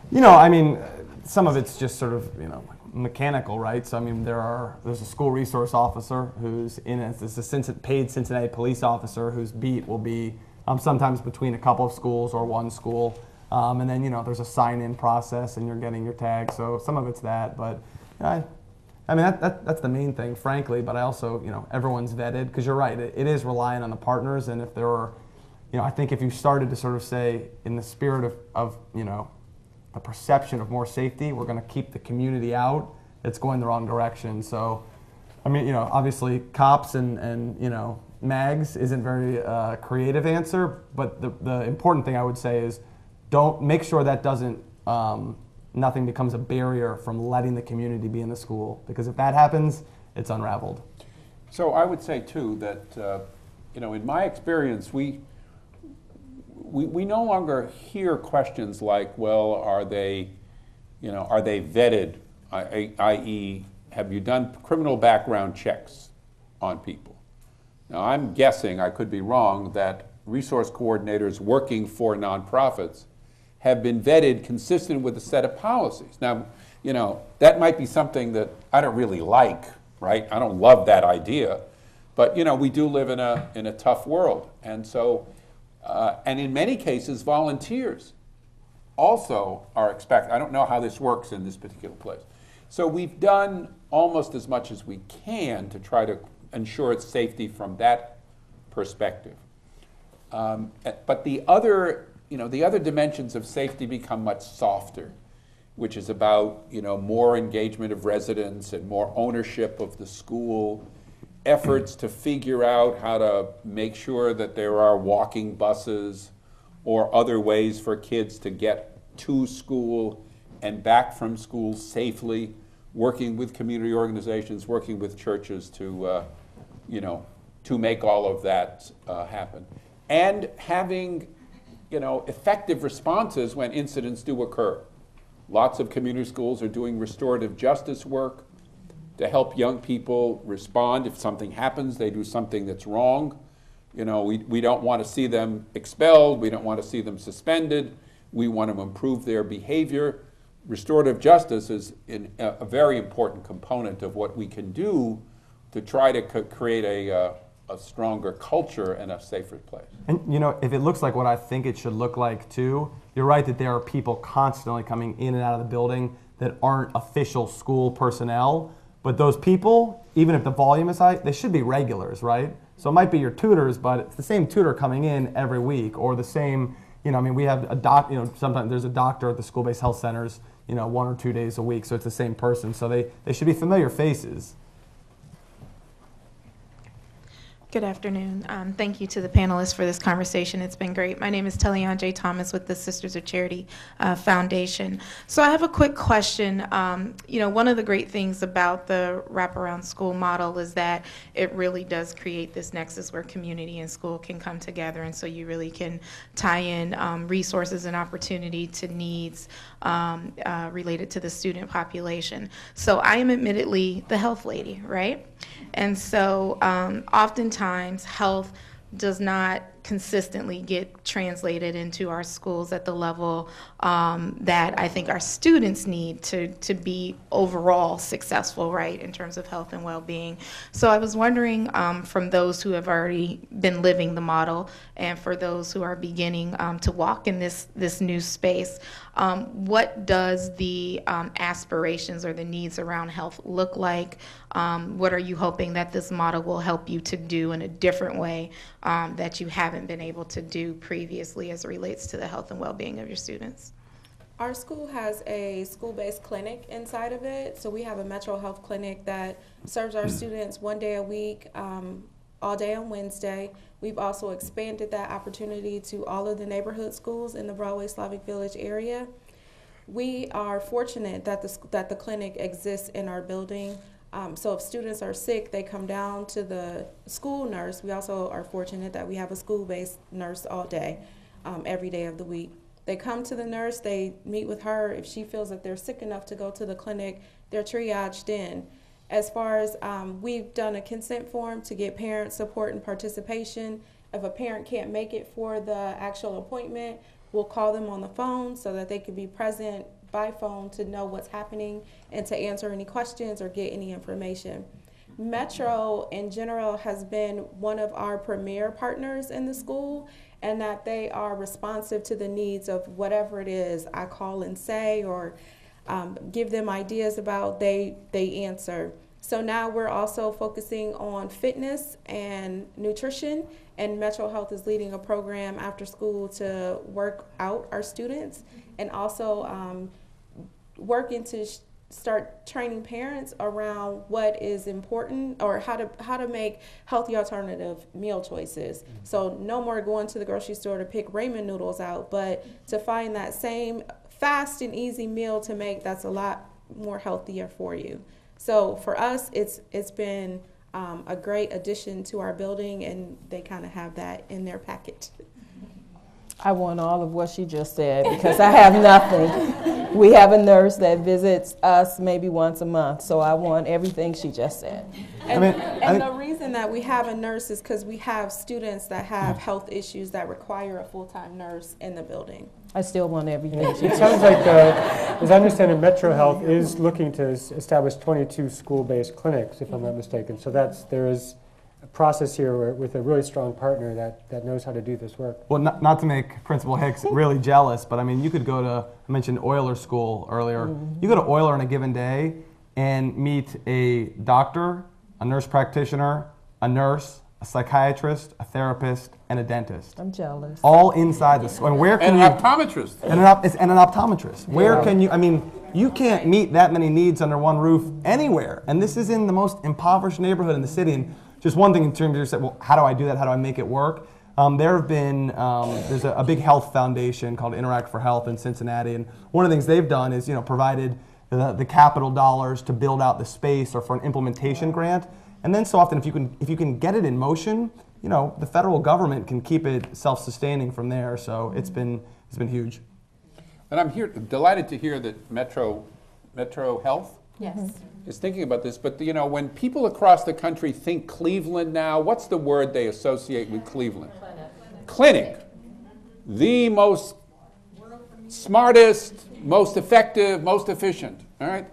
You know, I mean, some of it's just sort of, you know, mechanical, right? So, I mean, there's a school resource officer who's in it. There's a paid Cincinnati police officer whose beat will be sometimes between a couple of schools or one school. And then, you know, there's a sign-in process and you're getting your tag. So some of it's that, but I mean, that's the main thing, frankly, but I also, you know, everyone's vetted, because you're right, it is reliant on the partners, and if there were, you know, I think if you started to sort of say, in the spirit of you know, a perception of more safety, we're going to keep the community out, it's going the wrong direction. So, I mean, you know, obviously cops and you know, mags isn't very creative answer, but the important thing I would say is don't make sure that doesn't, nothing becomes a barrier from letting the community be in the school, because if that happens, it's unraveled. So I would say too that you know, in my experience, we no longer hear questions like, well, are they vetted, i.e., have you done criminal background checks on people? Now, I'm guessing, I could be wrong, that resource coordinators working for nonprofits have been vetted consistent with a set of policies. Now, you know, that might be something that I don't really like, right? I don't love that idea, but you know, we do live in a tough world, and so, and in many cases, volunteers also are expected. I don't know how this works in this particular place. So we've done almost as much as we can to try to ensure its safety from that perspective. But the other dimensions of safety become much softer, which is about, you know, more engagement of residents and more ownership of the school, efforts to figure out how to make sure that there are walking buses or other ways for kids to get to school and back from school safely, working with community organizations, working with churches to, you know, to make all of that happen. And having, you know, effective responses when incidents do occur. Lots of community schools are doing restorative justice work to help young people respond. If something happens, they do something that's wrong. You know, we don't want to see them expelled. We don't want to see them suspended. We want to improve their behavior. Restorative justice is a very important component of what we can do to try to create a stronger culture and a safer place. And you know, if it looks like what I think it should look like too, you're right that there are people constantly coming in and out of the building that aren't official school personnel, but those people, even if the volume is high, they should be regulars, right? So it might be your tutors, but it's the same tutor coming in every week, or the same, you know, I mean, we have you know, sometimes there's a doctor at the school-based health centers, you know, 1 or 2 days a week, so it's the same person. So they should be familiar faces. Good afternoon. Thank you to the panelists for this conversation. It's been great. My name is Tellian J. Thomas with the Sisters of Charity Foundation. So I have a quick question. You know, one of the great things about the wraparound school model is that it really does create this nexus where community and school can come together, and so you really can tie in resources and opportunity to needs related to the student population. So I am admittedly the health lady, right? And so oftentimes health does not consistently get translated into our schools at the level that I think our students need to be overall successful, right, in terms of health and well-being. So I was wondering, from those who have already been living the model and for those who are beginning to walk in this new space, what does the aspirations or the needs around health look like? What are you hoping that this model will help you to do in a different way that you haven't been able to do previously as it relates to the health and well-being of your students? Our school has a school-based clinic inside of it. So we have a Metro Health clinic that serves our students 1 day a week, all day on Wednesday. We've also expanded that opportunity to all of the neighborhood schools in the Broadway Slavic Village area. We are fortunate that the clinic exists in our building. So if students are sick, they come down to the school nurse. We also are fortunate that we have a school-based nurse all day, every day of the week. They come to the nurse, they meet with her. If she feels that they're sick enough to go to the clinic, they're triaged in. As far as we've done a consent form to get parent support and participation. If a parent can't make it for the actual appointment, we'll call them on the phone so that they can be present by phone to know what's happening and to answer any questions or get any information. Metro in general has been one of our premier partners in the school, and that they are responsive to the needs of whatever it is I call and say or give them ideas about, they answer. So now we're also focusing on fitness and nutrition, and Metro Health is leading a program after school to work out our students, and also working to start training parents around what is important or how to make healthy alternative meal choices. So no more going to the grocery store to pick ramen noodles out, but to find that same fast and easy meal to make that's a lot more healthier for you. So for us, it's been a great addition to our building, and they kind of have that in their package. I want all of what she just said because I have nothing. We have a nurse that visits us maybe once a month, so I want everything she just said. And the reason that we have a nurse is because we have students that have health issues that require a full-time nurse in the building. I still want everything she It just sounds like, as I understand it, Metro Health is looking to establish 22 school-based clinics, if I'm not mistaken. So there is a process here with a really strong partner that knows how to do this work. Well, not to make Principal Hicks really jealous, but I mean, you could go to, I mentioned Euler School earlier. You go to Euler in a given day and meet a doctor, a nurse practitioner, a nurse, a psychiatrist, a therapist, and a dentist. I'm jealous. All inside the school. And where can And you? an optometrist. And an optometrist. Where can you? I mean, you can't meet that many needs under one roof anywhere. And this is in the most impoverished neighborhood in the city. And just one thing in terms of you said, well, how do I do that? How do I make it work? There have been, there's a big health foundation called Interact for Health in Cincinnati, and one of the things they've done is, provided the capital dollars to build out the space or for an implementation grant. And then so often, if you can get it in motion, the federal government can keep it self-sustaining from there. So it's been huge. And I'm delighted to hear that Metro Health Yes. is thinking about this. But when people across the country think Cleveland now, what's the word they associate with Cleveland? Clinic. The most smartest, most effective, most efficient. All right.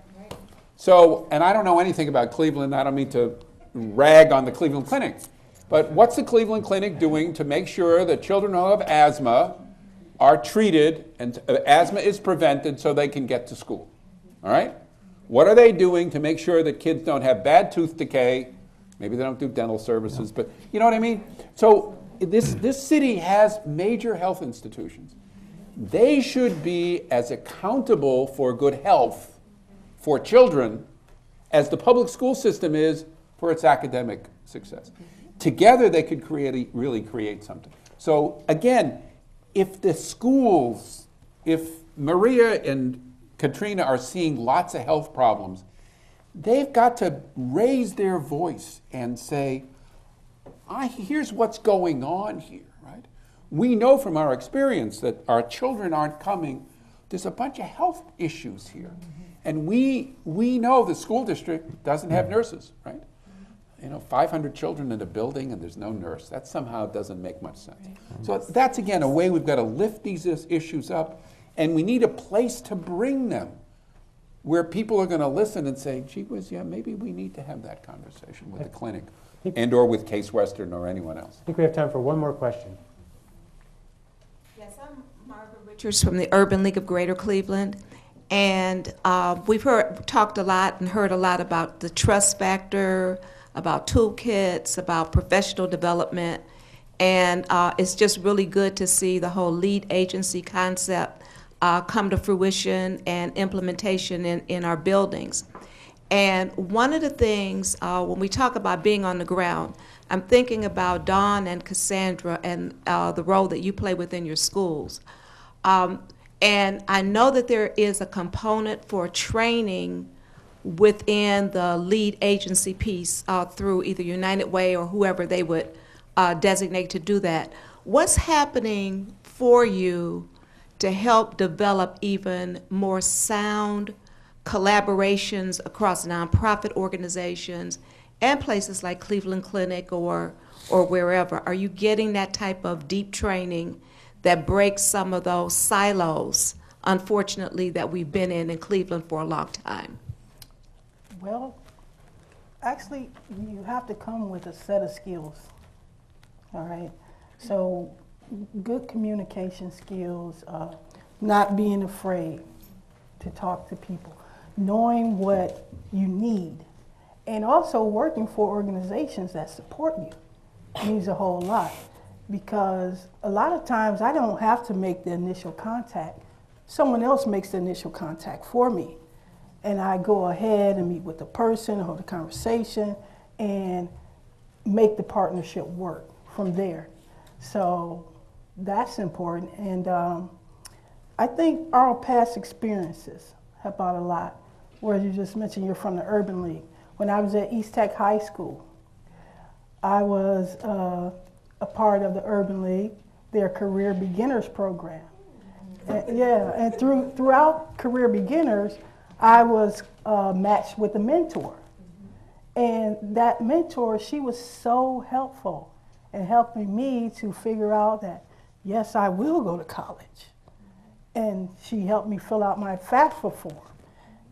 So, and I don't know anything about Cleveland. I don't mean to rag on the Cleveland Clinic. But what's the Cleveland Clinic doing to make sure that children who have asthma are treated and asthma is prevented so they can get to school? All right? What are they doing to make sure that kids don't have bad tooth decay? Maybe they don't do dental services, but you know what I mean? So this city has major health institutions. They should be as accountable for good health for children as the public school system is for its academic success. Together they could really create something. So again, if the schools, if Maria and Katrina are seeing lots of health problems, they've got to raise their voice and say, here's what's going on here, right? We know from our experience that our children aren't coming. There's a bunch of health issues here. And we know the school district doesn't have nurses, right? 500 children in a building and there's no nurse. That somehow doesn't make much sense. So that's, again, a way we've got to lift these issues up, and we need a place to bring them where people are going to listen and say, gee whiz, yeah, maybe we need to have that conversation with the clinic and or with Case Western or anyone else. I think we have time for one more question. Yes, I'm Margaret Richards from the Urban League of Greater Cleveland. And we've talked a lot and heard a lot about the trust factor, about toolkits, about professional development. And it's just really good to see the whole lead agency concept come to fruition and implementation in our buildings. And one of the things, when we talk about being on the ground, I'm thinking about Dawn and Cassandra and the role that you play within your schools. And I know that there is a component for training within the lead agency piece through either United Way or whoever they would designate to do that. What's happening for you to help develop even more sound collaborations across nonprofit organizations and places like Cleveland Clinic or wherever? Are you getting that type of deep training that breaks some of those silos, unfortunately, that we've been in Cleveland for a long time? Well, actually, you have to come with a set of skills, all right? So good communication skills, not being afraid to talk to people, knowing what you need, and also working for organizations that support you means a whole lot, because a lot of times I don't have to make the initial contact. Someone else makes the initial contact for me, and I go ahead and meet with the person, hold a conversation, and make the partnership work from there. So that's important, and I think our past experiences have brought a lot. Whereas you just mentioned you're from the Urban League. When I was at East Tech High School, I was a part of the Urban League, their Career Beginners program. And throughout Career Beginners, I was matched with a mentor. And that mentor, she was so helpful in helping me to figure out that, yes, I will go to college. And she helped me fill out my FAFSA form.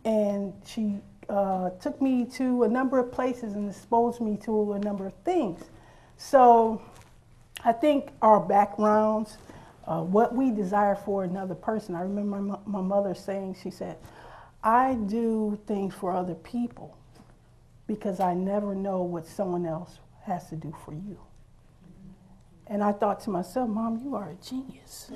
And she took me to a number of places and exposed me to a number of things. So I think our backgrounds, what we desire for another person. I remember my mother saying, she said, I do things for other people because I never know what someone else has to do for you. And I thought to myself, Mom, you are a genius.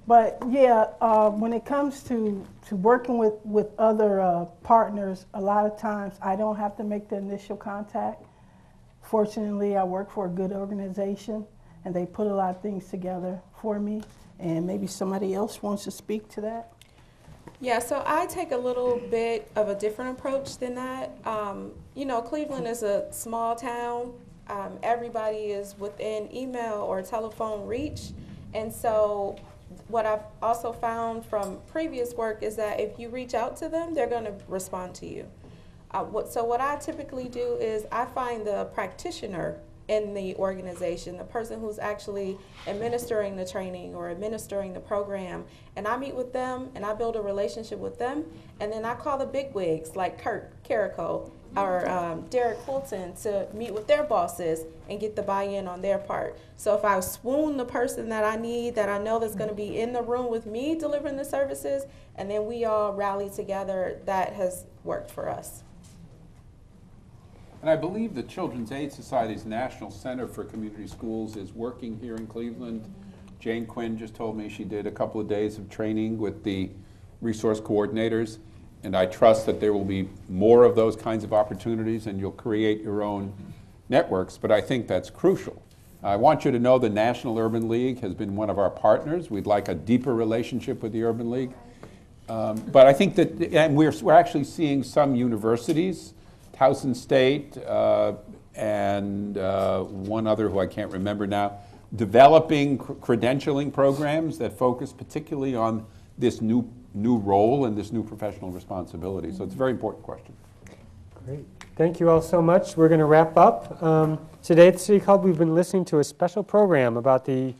But yeah, when it comes to working with other partners, a lot of times I don't have to make the initial contact. Fortunately, I work for a good organization, and they put a lot of things together for me. And maybe somebody else wants to speak to that. Yeah, so I take a little bit of a different approach than that. You know, Cleveland is a small town. Everybody is within email or telephone reach. And so what I've also found from previous work is that if you reach out to them, they're going to respond to you. So what I typically do is I find the practitioner in the organization, the person who's actually administering the training or administering the program, and I meet with them and I build a relationship with them, and then I call the bigwigs like Kurt Carrico or Derek Fulton to meet with their bosses and get the buy-in on their part. So if I swoon the person that I need, that I know that's going to be in the room with me delivering the services, and then we all rally together, that has worked for us. And I believe the Children's Aid Society's National Center for Community Schools is working here in Cleveland. Jane Quinn just told me she did a couple of days of training with the resource coordinators, and I trust that there will be more of those kinds of opportunities and you'll create your own networks, but I think that's crucial. I want you to know the National Urban League has been one of our partners. We'd like a deeper relationship with the Urban League. But I think that, and we're actually seeing some universities, Towson State and one other who I can't remember now, developing credentialing programs that focus particularly on this new role and this new professional responsibility. So it's a very important question. Great. Thank you all so much. We're going to wrap up. Today at the City Club, we've been listening to a special program about the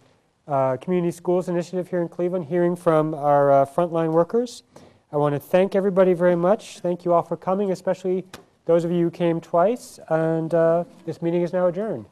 Community Schools Initiative here in Cleveland, hearing from our frontline workers. I want to thank everybody very much. Thank you all for coming, especially those of you who came twice. And this meeting is now adjourned.